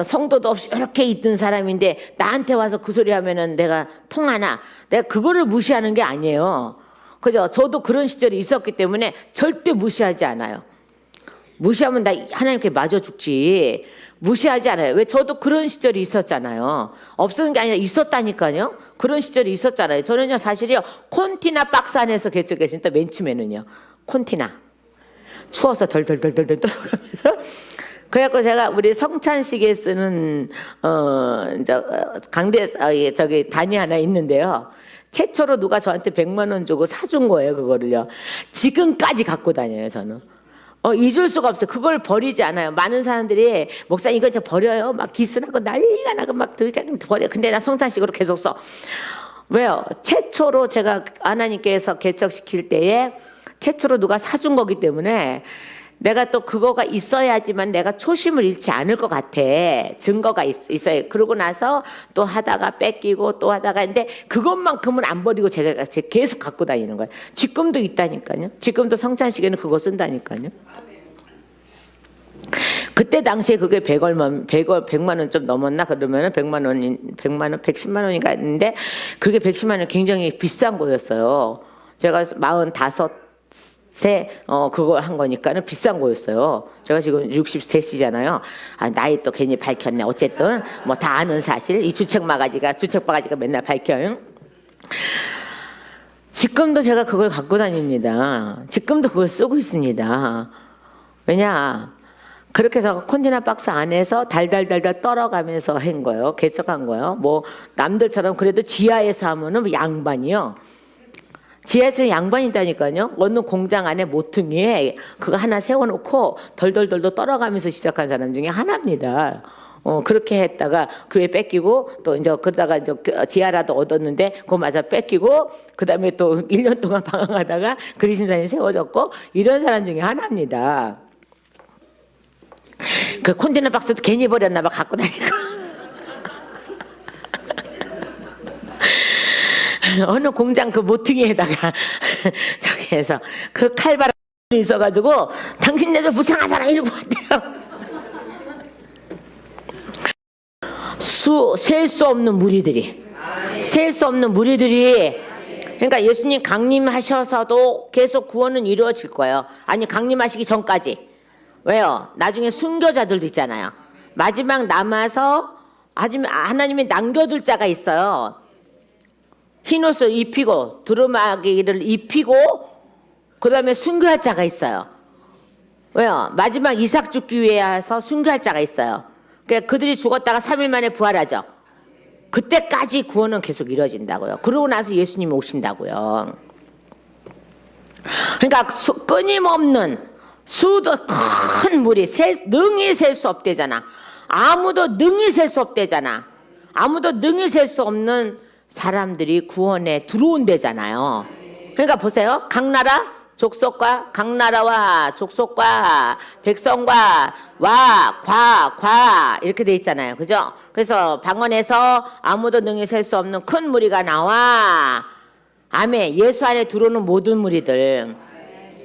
[SPEAKER 1] 성도도 없이 이렇게 있던 사람인데 나한테 와서 그 소리 하면은 내가 통하나? 내가 그거를 무시하는 게 아니에요. 그죠? 저도 그런 시절이 있었기 때문에 절대 무시하지 않아요. 무시하면 나 하나님께 맞아 죽지. 무시하지 않아요. 왜? 저도 그런 시절이 있었잖아요. 없었는 게 아니라 있었다니까요. 그런 시절이 있었잖아요. 저는요 사실이요 콘티나 박스 안에서 개척했습니다. 맨 처음에는요 콘티나 추워서 덜덜덜덜 떨어가면서 그래갖고 제가 우리 성찬식에 쓰는 강대 저기 단위 하나 있는데요. 최초로 누가 저한테 100만 원 주고 사준 거예요. 그거를요. 지금까지 갖고 다녀요. 저는. 잊을 수가 없어요. 그걸 버리지 않아요. 많은 사람들이 목사님 이거 버려요. 막 기스나고 난리가 나고 막 버려. 근데 나 성찬식으로 계속 써. 왜요? 최초로 제가 하나님께서 개척시킬 때에 최초로 누가 사준 거기 때문에 내가 또 그거가 있어야지만 내가 초심을 잃지 않을 것 같아. 증거가 있어요. 그러고 나서 또 하다가 뺏기고 또 하다가 근데 그것만큼은 안 버리고 제가 계속 갖고 다니는 거예요. 지금도 있다니까요. 지금도 성찬식에는 그거 쓴다니까요. 그때 당시에 그게 100만 원 좀 넘었나 그러면은 100만 원, 110만 원인가 했는데 그게 110만 원 굉장히 비싼 거였어요. 제가 45세 그거 한 거니까는 비싼 거였어요. 제가 지금 63시잖아요. 나이 또 괜히 밝혔네. 어쨌든 뭐 다 아는 사실. 이 주책 바가지가 맨날 밝혀요. 지금도 제가 그걸 갖고 다닙니다. 지금도 그걸 쓰고 있습니다. 왜냐? 그렇게 해서 콘테이너 박스 안에서 달달달달 떨어가면서 한 거예요. 개척한 거예요. 뭐 남들처럼 그래도 지하에서 하면은 양반이요. 지하에서 양반이다니까요. 어느 공장 안에 모퉁이에 그거 하나 세워놓고 덜덜덜덜 떨어가면서 시작한 사람 중에 하나입니다. 그렇게 했다가 교회 뺏기고 또 이제 그러다가 이제 지하라도 얻었는데 그거 맞아 뺏기고 그 다음에 또 1년 동안 방황하다가 그리심산이 세워졌고 이런 사람 중에 하나입니다. 그 콘테이너 박스도 괜히 버렸나 봐 갖고 다니고 어느 공장 그 모퉁이에다가 저기 해서 그 칼바람이 있어가지고 당신네들 불쌍하잖아 이러고 왔대요. 셀 수 없는 무리들이 그러니까 예수님 강림하셔서도 계속 구원은 이루어질 거예요. 아니 강림하시기 전까지. 왜요? 나중에 순교자들도 있잖아요. 마지막 남아서 하나님이 남겨둘 자가 있어요. 흰옷을 입히고 두루마기를 입히고 그 다음에 순교할 자가 있어요. 왜요? 마지막 이삭 죽기 위해서 순교할 자가 있어요. 그러니까 그들이 죽었다가 3일 만에 부활하죠. 그때까지 구원은 계속 이루어진다고요. 그러고 나서 예수님이 오신다고요. 그러니까 끊임없는 수도 큰 물이 능히 셀 수 없대잖아. 아무도 능히 셀 수 없대잖아. 아무도 능히 셀 수 없는 사람들이 구원에 들어온대잖아요. 그러니까 보세요. 각 나라와 족속과 백성과 과 이렇게 돼 있잖아요. 그죠? 그래서 방언에서 아무도 능히 셀 수 없는 큰 무리가 나와. 아멘. 예수 안에 들어오는 모든 무리들.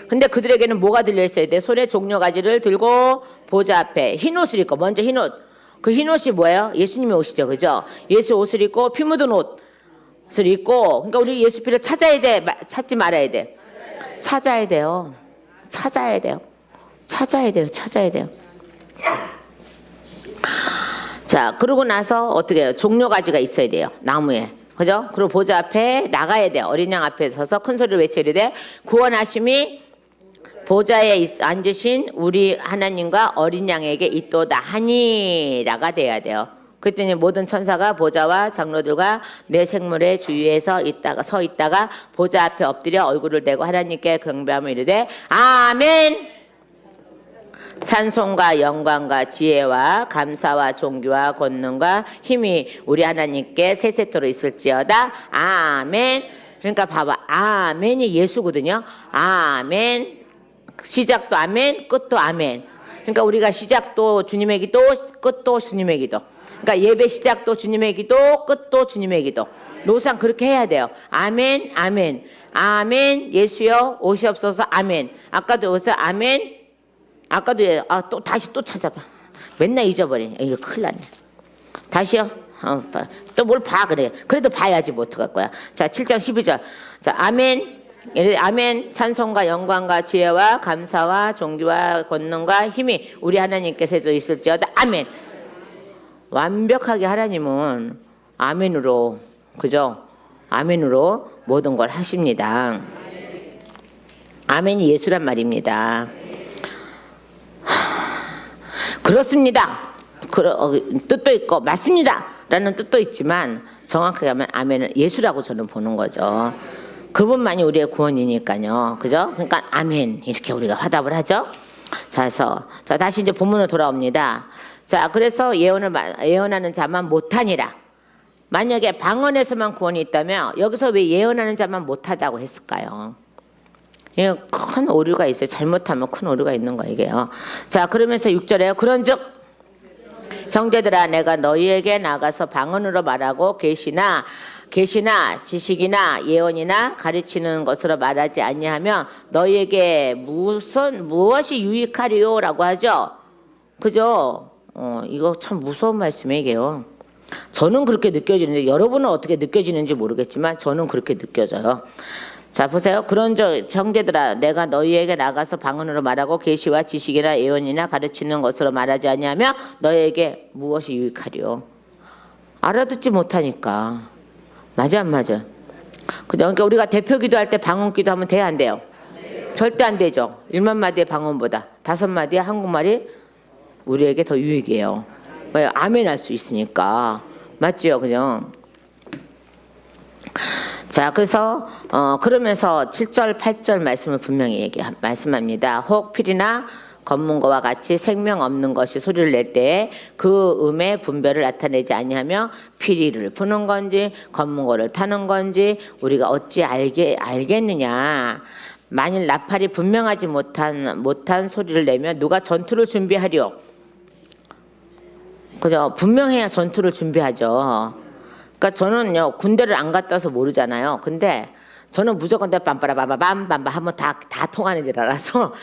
[SPEAKER 1] 근데 그들에게는 뭐가 들려 있어야 돼? 손에 종려가지를 들고 보좌 앞에 흰옷을 입고, 먼저 흰옷. 그 흰옷이 뭐예요? 예수님이 오시죠. 그죠? 예수 옷을 입고 피 묻은 옷을 입고. 그러니까 우리 예수 피를 찾아야 돼? 찾지 말아야 돼? 찾아야 돼요. 찾아야 돼요. 찾아야 돼요. 찾아야 돼요. 자, 그러고 나서 어떻게 해요? 종려가지가 있어야 돼요. 나무에. 그죠? 그리고 보좌 앞에 나가야 돼요. 어린 양 앞에 서서 큰 소리로 외쳐야 돼. 구원하심이 보좌에 앉으신 우리 하나님과 어린 양에게 있도다 하니라가 돼야 돼요. 그랬더니 모든 천사가 보좌와 장로들과 내 생물의 주위에서 서 있다가 보좌 앞에 엎드려 얼굴을 대고 하나님께 경배하며 이르되 아멘. 찬송과 영광과 지혜와 감사와 존귀와 권능과 힘이 우리 하나님께 세세토록 있을지어다. 아멘. 그러니까 봐봐. 아멘이 예수거든요. 아멘. 시작도 아멘, 끝도 아멘. 그러니까 우리가 시작도 주님의 기도, 끝도 주님의 기도. 그러니까 예배 시작도 주님의 기도, 끝도 주님의 기도. 노상 그렇게 해야 돼요. 아멘, 아멘. 아멘, 예수여 오시옵소서. 아멘. 아까도 여기서 아멘. 아까도 또 다시 또 찾아봐. 맨날 잊어버려. 이거 큰일 났네. 다시요. 또 뭘 봐 그래. 그래도 봐야지 뭐 어떡할 거야. 자, 7장 12절. 자, 아멘. 아멘. 찬송과 영광과 지혜와 감사와 존귀와 권능과 힘이 우리 하나님께서도 있을지어다. 아멘. 완벽하게 하나님은 아멘으로, 그죠? 아멘으로 모든 걸 하십니다. 아멘이 예수란 말입니다. 그렇습니다. 뜻도 있고 맞습니다 라는 뜻도 있지만 정확하게 하면 아멘은 예수라고 저는 보는 거죠. 그분만이 우리의 구원이니까요. 그죠? 그러니까 아멘 이렇게 우리가 화답을 하죠. 자, 그래서 다시 이제 본문으로 돌아옵니다. 자, 그래서 예언하는 자만 못하니라. 만약에 방언에서만 구원이 있다면 여기서 왜 예언하는 자만 못하다고 했을까요? 이게 큰 오류가 있어요. 잘못하면 큰 오류가 있는 거예요, 이게요. 자, 그러면서 6절에요. 그런즉 형제들아 내가 너희에게 나가서 방언으로 말하고 계시나 지식이나 예언이나 가르치는 것으로 말하지 아니하면 너희에게 무엇이 유익하리요라고 하죠. 그죠? 이거 참 무서운 말씀이에요, 이게요. 저는 그렇게 느껴지는데 여러분은 어떻게 느껴지는지 모르겠지만 저는 그렇게 느껴져요. 자, 보세요. 그런즉 형제들아 내가 너희에게 나가서 방언으로 말하고 계시와 지식이나 예언이나 가르치는 것으로 말하지 아니하면 너희에게 무엇이 유익하리요? 알아듣지 못하니까. 맞아 안 맞아? 그러니까 우리가 대표 기도할 때 방언 기도하면 돼요 안 돼요? 절대 안 되죠. 1만 마디의 방언보다 5마디의 한국말이 우리에게 더 유익이에요. 왜? 아멘 할 수 있으니까. 맞지요? 그죠? 자, 그래서 그러면서 7절 8절 말씀을 분명히 말씀합니다. 혹 필이나 검문고와 같이 생명 없는 것이 소리를 낼 때에 그 음의 분별을 나타내지 아니하며 피리를 부는 건지 검문고를 타는 건지 우리가 어찌 알겠느냐. 만일 나팔이 분명하지 못한 소리를 내면 누가 전투를 준비하리요. 그죠? 분명해야 전투를 준비하죠. 그러니까 저는요 군대를 안 갔다 와서 모르잖아요. 근데 저는 무조건 빰빠라바밤빰빰 하면 다 통하는 줄 알아서.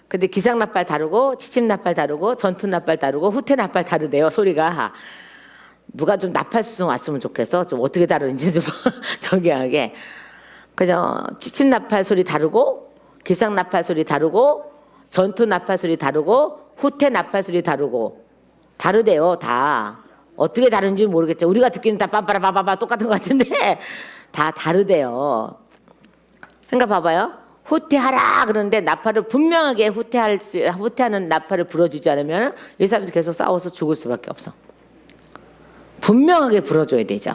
[SPEAKER 1] 근데 기상 나팔 다르고 지침 나팔 다르고 전투 나팔 다르고 후퇴 나팔 다르대요 소리가. 누가 좀 나팔 수송 왔으면 좋겠어. 좀 어떻게 다루는지 좀 저기 하게. 그죠? 지침 나팔 소리 다르고, 기상 나팔 소리 다르고, 전투 나팔 소리 다르고, 후퇴 나팔 소리 다르고, 다르대요, 다. 어떻게 다른지 모르겠죠. 우리가 듣기는 다 빠빠라빠빠빠 똑같은 것 같은데, 다 다르대요. 그러니까 봐봐요. 후퇴하라 그러는데 나팔을 분명하게 후퇴하는 나팔을 불어주지 않으면 이 사람들 계속 싸워서 죽을 수밖에 없어. 분명하게 불어줘야 되죠.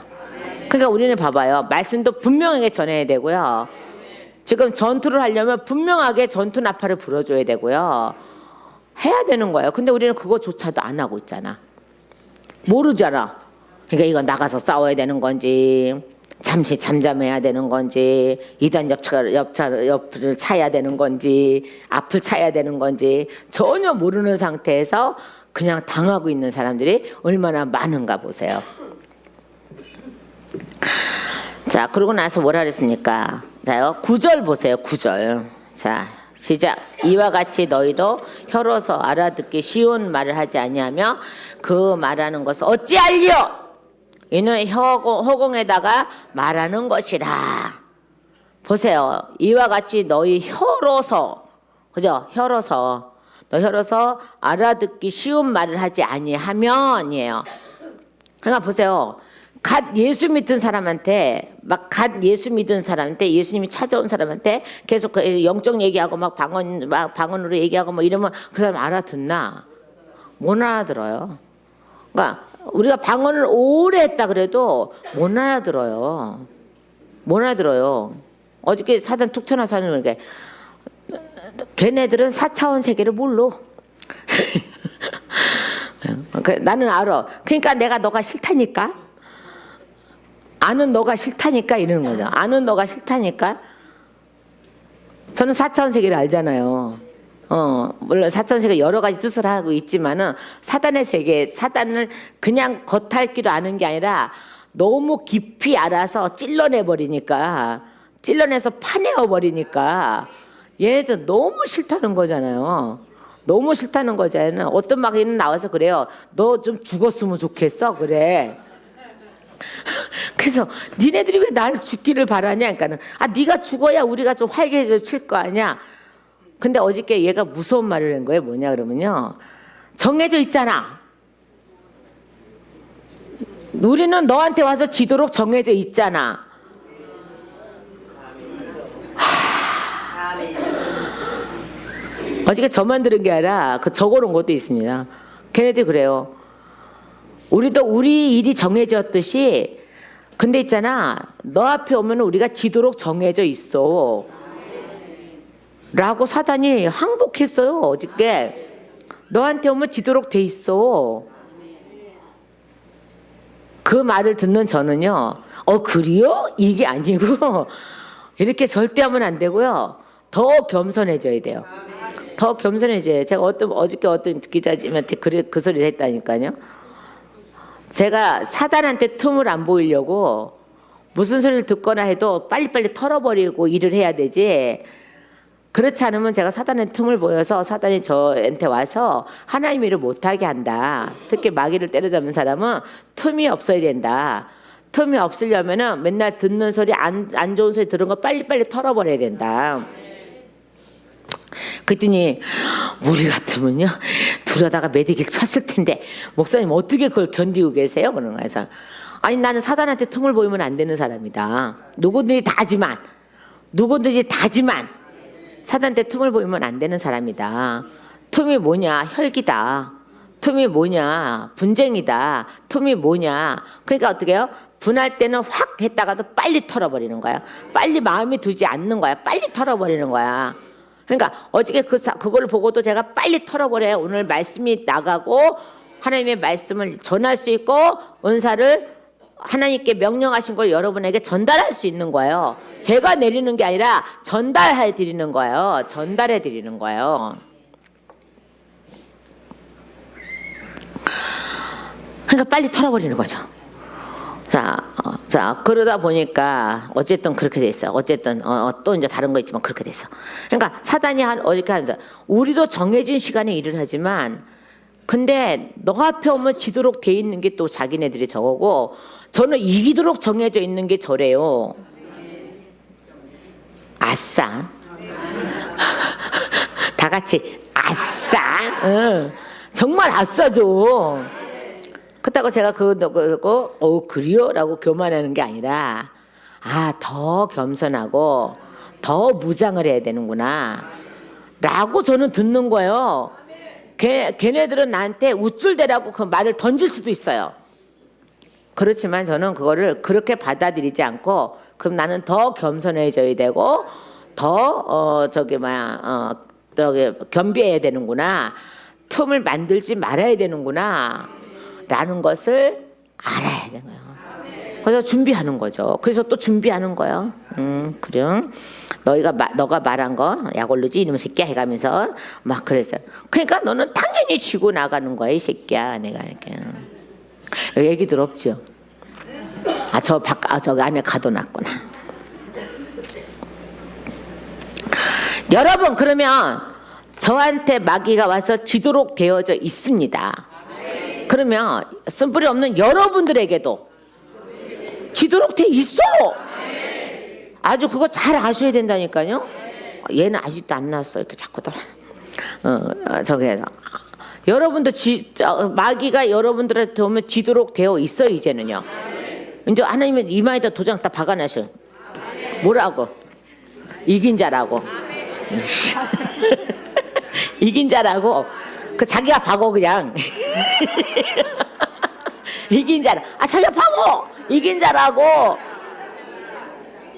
[SPEAKER 1] 그러니까 우리는 봐봐요. 말씀도 분명하게 전해야 되고요. 지금 전투를 하려면 분명하게 전투 나팔을 불어줘야 되고요. 해야 되는 거예요. 근데 우리는 그거조차도 안 하고 있잖아. 모르잖아. 그러니까 이거 나가서 싸워야 되는 건지, 잠시 잠잠해야 되는 건지, 이단 옆을 차야 되는 건지, 앞을 차야 되는 건지 전혀 모르는 상태에서 그냥 당하고 있는 사람들이 얼마나 많은가 보세요. 자, 그러고 나서 뭐라 그랬습니까? 자요, 9절 보세요. 9절. 자, 시작. 이와 같이 너희도 혀로서 알아듣기 쉬운 말을 하지 아니하며 그 말하는 것을 어찌하리요? 이는 허공에다가 말하는 것이라. 보세요. 이와 같이 너희 혀로서, 그죠? 혀로서, 너 혀로서 알아듣기 쉬운 말을 하지 아니하면이에요. 그러니까 보세요. 갓 예수 믿은 사람한테, 막 갓 예수 믿은 사람한테, 예수님이 찾아온 사람한테 계속 영적 얘기하고 막 방언으로 얘기하고 뭐 이러면 그 사람 알아듣나? 못 알아들어요. 그러니까 우리가 방언을 오래 했다 그래도 못 알아들어요. 못 알아들어요. 어저께 사단 툭 튀어나와서 하는 게 걔네들은 4차원 세계를 몰라. 나는 알아. 그러니까 내가 너가 싫다니까. 아는 너가 싫다니까 이러는 거죠. 아는 너가 싫다니까. 저는 4차원 세계를 알잖아요. 물론 4차원 세계 여러 가지 뜻을 하고 있지만은 사단의 세계, 사단을 그냥 겉핥기로 아는 게 아니라 너무 깊이 알아서 찔러내 버리니까, 찔러내서 파내어 버리니까 얘네들 너무 싫다는 거잖아요. 너무 싫다는 거잖아요. 어떤 마귀는 나와서 그래요. 너 좀 죽었으면 좋겠어. 그래. 그래서 니네들이 왜 날 죽기를 바라냐? 그러니까는 네가 죽어야 우리가 좀 활개칠 거 아니야. 근데 어저께 얘가 무서운 말을 한 거예요. 뭐냐 그러면요. 정해져 있잖아. 우리는 너한테 와서 지도록 정해져 있잖아. 어저께 저만 들은 게 아니라 그 적어놓은 것도 있습니다. 걔네들 그래요. 우리도 우리 일이 정해졌듯이, 근데 있잖아, 너 앞에 오면 우리가 지도록 정해져 있어 라고 사단이 항복했어요. 어저께 너한테 오면 지도록 돼 있어. 그 말을 듣는 저는요, 그래요? 이게 아니고 이렇게 절대 하면 안 되고요. 더 겸손해져야 돼요. 더 겸손해져요. 제가 어저께 어떤 기자님한테 그 소리를 했다니까요. 제가 사단한테 틈을 안 보이려고 무슨 소리를 듣거나 해도 빨리빨리 털어버리고 일을 해야 되지, 그렇지 않으면 제가 사단의 틈을 보여서 사단이 저한테 와서 하나님 일을 못하게 한다. 특히 마귀를 때려잡는 사람은 틈이 없어야 된다. 틈이 없으려면은 맨날 듣는 소리, 안 좋은 소리 들은 거 빨리빨리 털어버려야 된다. 그랬더니 우리 같으면요 들여다가 매대기를 쳤을 텐데 목사님 어떻게 그걸 견디고 계세요? 그러는 거예요. 아니, 나는 사단한테 틈을 보이면 안 되는 사람이다. 누구든지 다지만 사단한테 틈을 보이면 안 되는 사람이다. 틈이 뭐냐? 혈기다. 틈이 뭐냐? 분쟁이다. 틈이 뭐냐? 그러니까 어떻게 해요? 분할 때는 확 했다가도 빨리 털어버리는 거야. 빨리 마음이 두지 않는 거야. 빨리 털어버리는 거야. 그러니까 어저께 그걸 보고도 제가 빨리 털어버려야 오늘 말씀이 나가고 하나님의 말씀을 전할 수 있고 은사를 하나님께 명령하신 걸 여러분에게 전달할 수 있는 거예요. 제가 내리는 게 아니라 전달해 드리는 거예요. 전달해 드리는 거예요. 그러니까 빨리 털어버리는 거죠. 자, 그러다 보니까 어쨌든 그렇게 됐어요. 어쨌든 또 이제 다른 거 있지만 그렇게 됐어. 그러니까 사단이 어저께 하면서 우리도 정해진 시간에 일을 하지만, 근데 너 앞에 오면 지도록 돼 있는 게 또 자기네들이 저거고, 저는 이기도록 정해져 있는 게 저래요. 아싸. 다 같이 아싸. 응. 정말 아싸죠. 그렇다고 제가 그거 그래요? 라고 교만하는 게 아니라 더 겸손하고 더 무장을 해야 되는구나 라고 저는 듣는 거예요. 걔네들은 나한테 우쭐대라고 그 말을 던질 수도 있어요. 그렇지만 저는 그거를 그렇게 받아들이지 않고 그럼 나는 더 겸손해져야 되고 더 겸비해야 되는구나, 틈을 만들지 말아야 되는구나 라는 것을 알아야 되는 거예요. 그래서 준비하는 거죠. 그래서 또 준비하는 거예요. 그래. 너가 말한 거 약올르지 이놈의 새끼야 해가면서 막 그랬어요. 그러니까 너는 당연히 지고 나가는 거야 이 새끼야. 내가 이렇게 얘기들 없죠. 저기 안에 가둬놨구나. 여러분, 그러면 저한테 마귀가 와서 지도록 되어져 있습니다. 그러면 쓴뿌리 없는 여러분들에게도 지도록 돼 있어. 아주 그거 잘 아셔야 된다니까요. 얘는 아직도 안 나왔어. 이렇게 자꾸 돌아. 저기에서 여러분도 마귀가 여러분들한테 오면 지도록 되어 있어요. 이제는요. 이제 하나님은 이마에다 도장 딱 박아놔셔. 뭐라고? 이긴 자라고. 이긴 자라고. 그 자기가 박어 그냥. 이긴 자라. 자기가 박어. 이긴 자라고.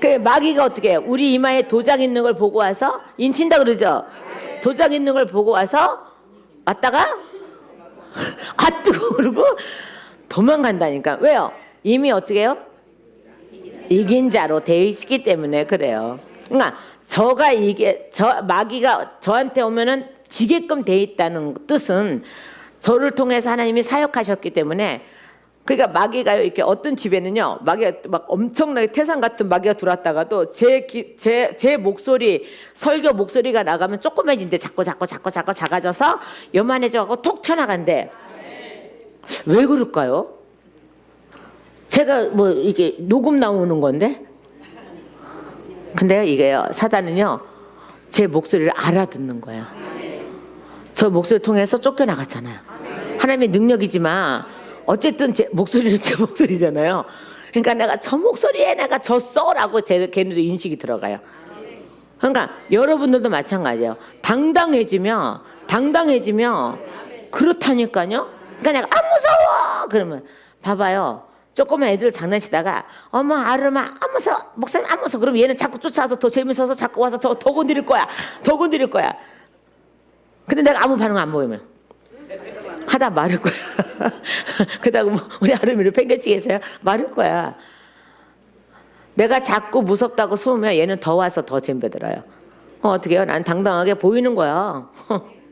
[SPEAKER 1] 그 마귀가 어떻게 해요? 우리 이마에 도장 있는 걸 보고 와서 인친다 그러죠. 도장 있는 걸 보고 와서 왔다가 뜨거 그러고 도망간다니까. 왜요? 이미 어떻게 해요? 이긴 자로 되어 있기 때문에 그래요. 그러니까 마귀가 저한테 오면은 지게끔 돼 있다는 뜻은 저를 통해서 하나님이 사역하셨기 때문에. 그러니까 마귀가요, 이렇게 어떤 집에는요, 마귀가 막 엄청나게 태산 같은 마귀가 들어왔다가도 제 목소리, 설교 목소리가 나가면 조그매진데 자꾸 작아져서 요만해져가고 톡 튀어나간대. 왜 그럴까요? 제가 뭐 이게 녹음 나오는 건데. 근데요, 이게요, 사단은요, 제 목소리를 알아듣는 거예요. 저 목소리를 통해서 쫓겨나갔잖아요. 하나님의 능력이지만 어쨌든 제 목소리잖아요. 그러니까 내가 저 목소리에 내가 졌어라고 걔네도 인식이 들어가요. 그러니까 여러분들도 마찬가지예요. 당당해지면 그렇다니까요. 그러니까 내가 무서워 그러면 봐봐요. 조그만 애들 장난치다가 어머 아름아 안 무서워, 목사님 안 무서워. 그럼 얘는 자꾸 쫓아와서 더 재밌어서 자꾸 와서 더 건드릴 거야. 근데 내가 아무 반응 안 보이면 하다 말을 거야. 그러다가 우리 아름이를 팽개치겠어요? 말을 거야. 내가 자꾸 무섭다고 숨으면 얘는 더 와서 더 덤벼들어요. 어떻게 해요? 난 당당하게 보이는 거야.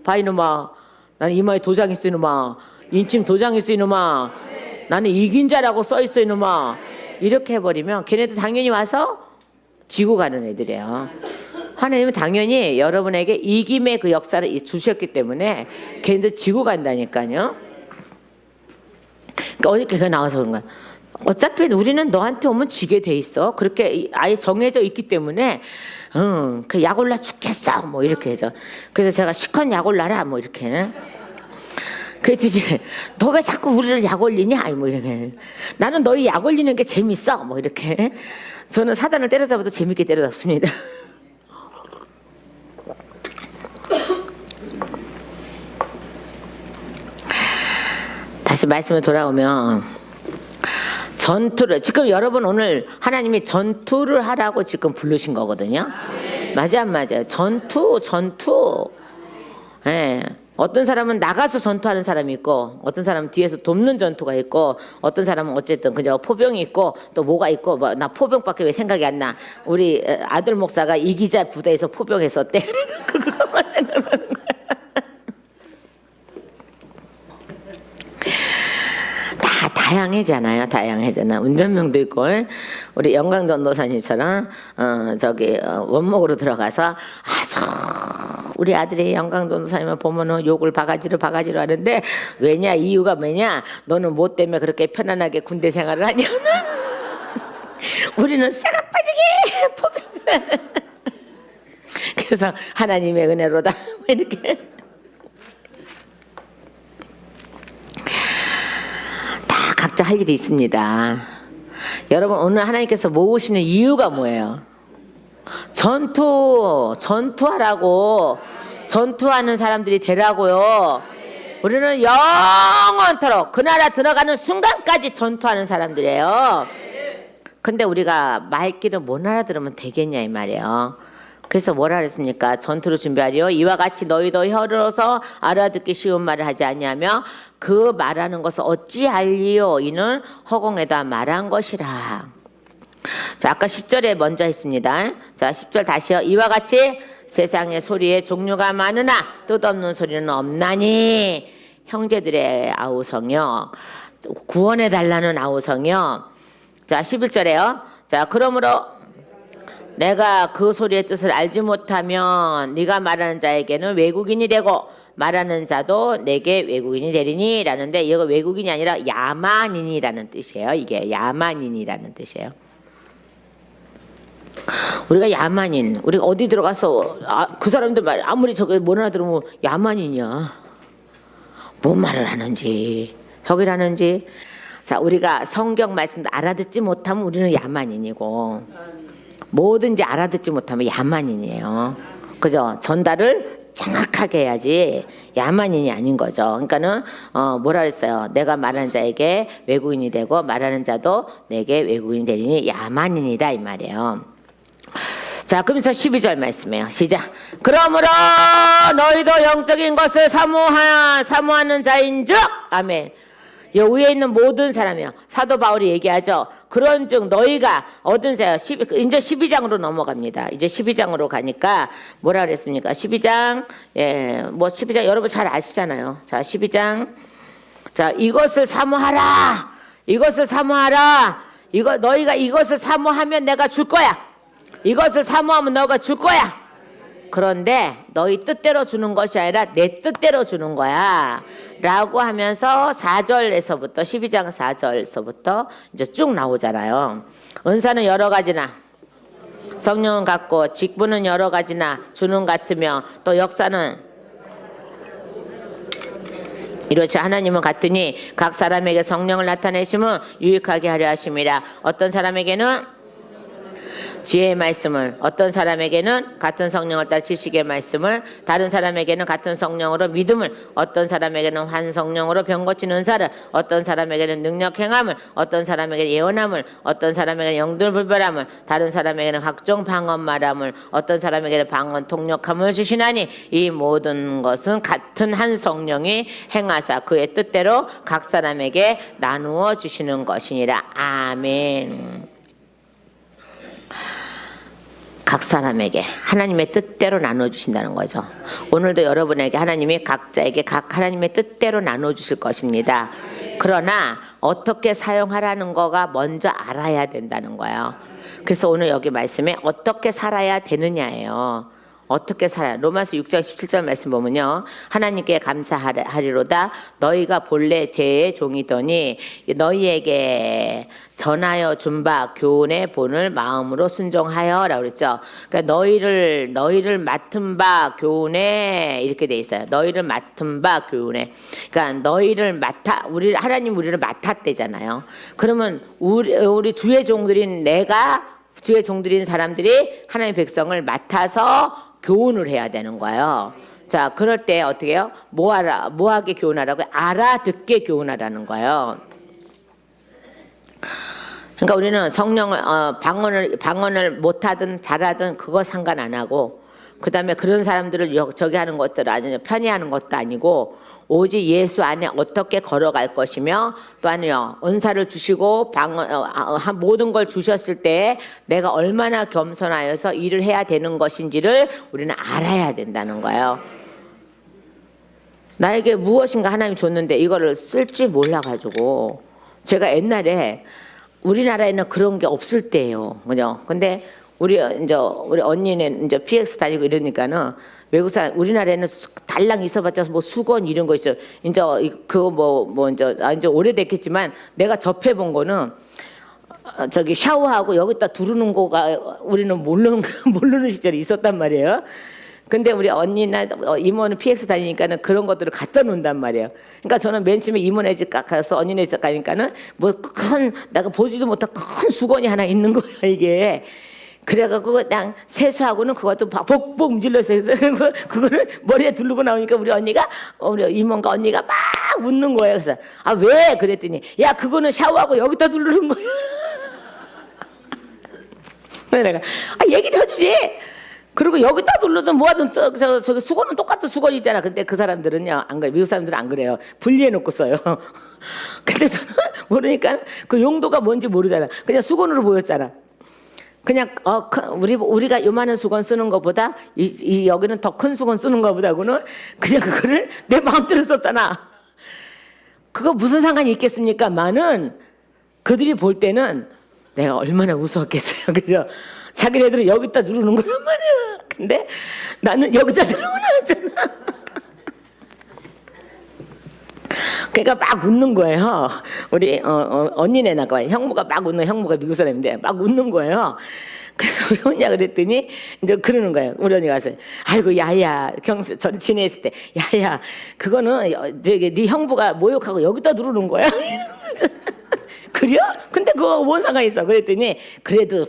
[SPEAKER 1] 봐 이놈아. 나는 이마에 도장 있어 이놈아. 인침 도장 있어 이놈아. 나는 이긴 자라고 써 있어 이놈아. 이렇게 해버리면 걔네도 당연히 와서 지고 가는 애들이에요. 하나님은 당연히 여러분에게 이김의 그 역사를 주셨기 때문에 걔네도 지고 간다니까요. 그러니까 어저께 그 나와서 그런 거야. 어차피 우리는 너한테 오면 지게 돼 있어. 그렇게 아예 정해져 있기 때문에 그 약 올라 죽겠어 뭐 이렇게 해서. 그래서 제가 시컨 약 올라라 뭐 이렇게. 그래서 이제 너 왜 자꾸 우리를 약 올리냐 뭐 이렇게. 나는 너희 약 올리는 게 재밌어 뭐 이렇게. 저는 사단을 때려잡아도 재밌게 때려잡습니다. 다시 말씀에 돌아오면 전투를 지금 여러분 오늘 하나님이 전투를 하라고 지금 부르신 거거든요. 맞아 안 맞아요? 전투. 예. 어떤 사람은 나가서 전투하는 사람이 있고 어떤 사람은 뒤에서 돕는 전투가 있고 어떤 사람은 어쨌든 그저 포병이 있고 또 뭐가 있고 나 포병밖에 왜 생각이 안 나. 우리 아들 목사가 이기자 부대에서 포병했었대. 그거만 생각나는 거야. 다양해잖아. 운전병도 있고 우리 영광 전도사님처럼 원목으로 들어가서 우리 아들이 영광 전도사님을 보면은 욕을 바가지로 하는데 왜냐 이유가 뭐냐 너는 뭐 때문에 그렇게 편안하게 군대 생활을 하냐. 우리는 싹 빠지게 포병. 그래서 하나님의 은혜로다 이렇게 다 각자 할 일이 있습니다. 여러분 오늘 하나님께서 모으시는 이유가 뭐예요? 전투하라고, 전투하는 사람들이 되라고요. 우리는 영원토록 그 나라 들어가는 순간까지 전투하는 사람들이에요. 근데 우리가 말귀를 못 알아들으면 되겠냐 이 말이에요. 그래서 뭐라 그랬습니까? 전투로 준비하리요. 이와 같이 너희도 혀로서 알아듣기 쉬운 말을 하지 아니하며 그 말하는 것을 어찌할리요? 이는 허공에다 말한 것이라. 자, 아까 10절에 먼저 했습니다. 자, 10절 다시요. 이와 같이 세상의 소리에 종류가 많으나 뜻없는 소리는 없나니 형제들의 아우성이요. 구원해달라는 아우성이요. 자, 11절에요. 자, 그러므로 내가 그 소리의 뜻을 알지 못하면 네가 말하는 자에게는 외국인이 되고 말하는 자도 내게 외국인이 되리니 라는데 이거 외국인이 아니라 야만인이라는 뜻이에요. 이게 야만인이라는 뜻이에요. 우리가 야만인, 우리가 어디 들어가서 그 사람들 말 아무리 저게 뭐나 들으면 야만인이야. 뭔 말을 하는지 저기라는지. 자, 우리가 성경 말씀도 알아듣지 못하면 우리는 야만인이고 뭐든지 알아듣지 못하면 야만인이에요. 그죠? 전달을 정확하게 해야지 야만인이 아닌 거죠. 그러니까는 뭐라 그랬어요? 내가 말하는 자에게 외국인이 되고 말하는 자도 내게 외국인이 되리니 야만인이다 이 말이에요. 자, 그러면서 12절 말씀이에요. 시작. 그러므로 너희도 영적인 것을 사모하는 자인즉 아멘. 이 위에 있는 모든 사람이요. 사도 바울이 얘기하죠. 그런즉 너희가 얻은 자 이제 12장으로 넘어갑니다. 이제 12장으로 가니까 뭐라 그랬습니까? 12장 뭐 12장 여러분 잘 아시잖아요. 자, 12장 자, 이것을 사모하라. 이것을 사모하라. 너희가 이것을 사모하면 내가 줄 거야. 이것을 사모하면 너가 줄 거야. 그런데 너희 뜻대로 주는 것이 아니라 내 뜻대로 주는 거야 라고 하면서 4절에서부터 12장 4절에서부터 이제 쭉 나오잖아요. 은사는 여러 가지나 성령은 같고 직분은 여러 가지나 주는 같으며 또 역사는 이렇지 하나님은 같으니 각 사람에게 성령을 나타내심은 유익하게 하려 하심이라. 어떤 사람에게는 지혜의 말씀을, 어떤 사람에게는 같은 성령을 따라 지식의 말씀을, 다른 사람에게는 같은 성령으로 믿음을, 어떤 사람에게는 한 성령으로 병 고치는 은사를, 어떤 사람에게는 능력 행함을, 어떤 사람에게는 예언함을, 어떤 사람에게는 영들 불별함을, 다른 사람에게는 각종 방언 말함을, 어떤 사람에게는 방언 통역함을 주시나니 이 모든 것은 같은 한 성령이 행하사 그의 뜻대로 각 사람에게 나누어 주시는 것이니라. 아멘. 각 사람에게 하나님의 뜻대로 나눠주신다는 거죠. 오늘도 여러분에게 하나님이 각자에게 각 하나님의 뜻대로 나눠주실 것입니다. 그러나 어떻게 사용하라는 거가 먼저 알아야 된다는 거예요. 그래서 오늘 여기 말씀에 어떻게 살아야 되느냐예요. 어떻게 살아야. 로마서 6장 17절 말씀 보면요. 하나님께 감사하리로다. 너희가 본래 죄의 종이더니 너희에게 전하여 준 바 교훈의 본을 마음으로 순종하여 라고 그랬죠. 그러니까 너희를 맡은 바 교훈에 이렇게 돼 있어요. 너희를 맡은 바 교훈에. 그러니까 너희를 하나님 우리를 맡았대잖아요. 그러면 우리 주의 종들인 주의 종들인 사람들이 하나님의 백성을 맡아서 교훈을 해야 되는 거예요. 자, 그럴 때 어떻게 해요? 뭐하게 교훈하라고요? 알아듣게 교훈하라는 거예요. 그러니까 우리는 성령을 방언을 못하든 잘하든 그거 상관 안 하고, 그 다음에 그런 사람들을 저기 하는 것들 아니요 편애하는 것도 아니고, 오직 예수 안에 어떻게 걸어갈 것이며, 또 아니요 은사를 주시고 모든 걸 주셨을 때 내가 얼마나 겸손하여서 일을 해야 되는 것인지를 우리는 알아야 된다는 거예요. 나에게 무엇인가 하나님 줬는데 이거를 쓸지 몰라가지고, 제가 옛날에 우리나라에는 그런 게 없을 때예요. 그죠? 근데 우리 언니는 이제 PX 다니고 이러니까는 외국 사람, 우리나라에는 달랑 있어봤자 뭐 수건 이런 거 있어요. 이제 그거 이제 오래됐겠지만 내가 접해본 거는 샤워하고 여기다 두르는 거가 우리는 모르는 시절이 있었단 말이에요. 근데 우리 언니나 이모는 PX 다니니까는 그런 것들을 갖다 놓는단 말이에요. 그러니까 저는 맨 처음에 이모네 집 가서 언니네 집 가니까는 뭐 큰 내가 보지도 못한 큰 수건이 하나 있는 거예요 이게. 그래갖고 그냥 세수하고는 그것도 복복 문질러서 그거를 머리에 두르고 나오니까 우리 이모가 언니가 막 웃는 거예요. 그래서 아 왜 그랬더니 야 그거는 샤워하고 여기다 두르는 거야. 그래서 내가 얘기를 해주지. 그리고 여기다 둘러도 뭐하든 저기 수건은 똑같은 수건이잖아. 근데 그 사람들은요 안 그래. 미국 사람들은 안 그래요. 분리해 놓고 써요. 근데 저는 모르니까 그 용도가 뭔지 모르잖아. 그냥 수건으로 보였잖아. 그냥 우리가 요만한 수건 쓰는 것보다 이 여기는 더 큰 수건 쓰는 것보다고는 그냥 그거를 내 마음대로 썼잖아. 그거 무슨 상관이 있겠습니까? 많은 그들이 볼 때는 내가 얼마나 무서웠겠어요. 그죠? 자기네들은 여기다 누르는 거란 말이야. 근데 나는 여기다 누르고 나왔잖아. 그러니까 막 웃는 거예요. 우리 언니네 나가 형부가 막 웃는 형부가 미국 사람인데 막 웃는 거예요. 그래서 왜 웃냐 그랬더니 이제 그러는 거예요. 우리 언니가 와서 아이고 야야 전 지내있을 때 야야 그거는 저기 네 형부가 모욕하고 여기다 누르는 거야. 그래요? 근데 그거 뭔 상관이 있어? 그랬더니 그래도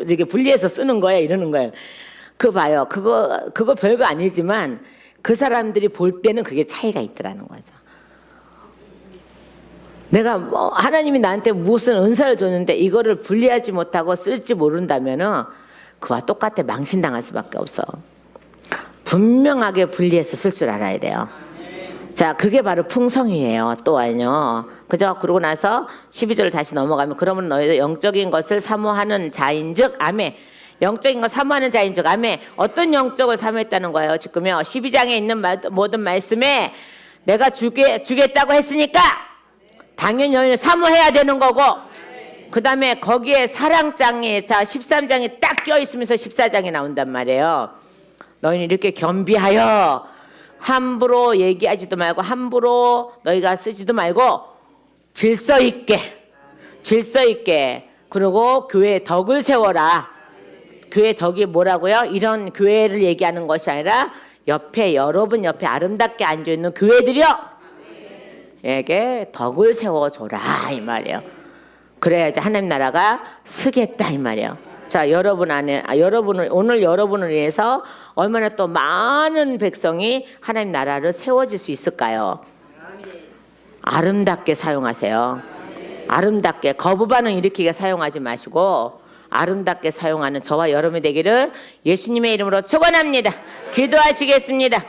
[SPEAKER 1] 이렇게 분리해서 쓰는 거야 이러는 거예요. 그거 봐요. 그거 별거 아니지만 그 사람들이 볼 때는 그게 차이가 있더라는 거죠. 내가 하나님이 나한테 무슨 은사를 줬는데 이거를 분리하지 못하고 쓸지 모른다면은 그와 똑같아 망신당할 수밖에 없어. 분명하게 분리해서 쓸 줄 알아야 돼요. 자, 그게 바로 풍성이에요. 또한요. 그죠? 그러고 나서 12절을 다시 넘어가면 그러면 너희도 영적인 것을 사모하는 자인즉 아멘. 영적인 것 사모하는 자인즉 아멘. 어떤 영적을 사모했다는 거예요? 지금요. 12장에 있는 모든 말씀에 내가 주겠다고 했으니까 당연히 너희는 사모해야 되는 거고 그 다음에 거기에 사랑장에 13장이 딱 껴있으면서 14장이 나온단 말이에요. 너희는 이렇게 겸비하여 함부로 얘기하지도 말고 함부로 너희가 쓰지도 말고 질서 있게 그리고 교회의 덕을 세워라. 교회 덕이 뭐라고요? 이런 교회를 얘기하는 것이 아니라 여러분 옆에 아름답게 앉아있는 교회들이요 에게 덕을 세워줘라 이 말이에요. 그래야지 하나님 나라가 서겠다 이 말이에요. 자, 오늘 여러분을 위해서 얼마나 또 많은 백성이 하나님 나라를 세워질 수 있을까요? 아름답게 사용하세요. 아름답게 거부 반응 일으키게 사용하지 마시고 아름답게 사용하는 저와 여러분이 되기를 예수님의 이름으로 축원합니다. 기도하시겠습니다.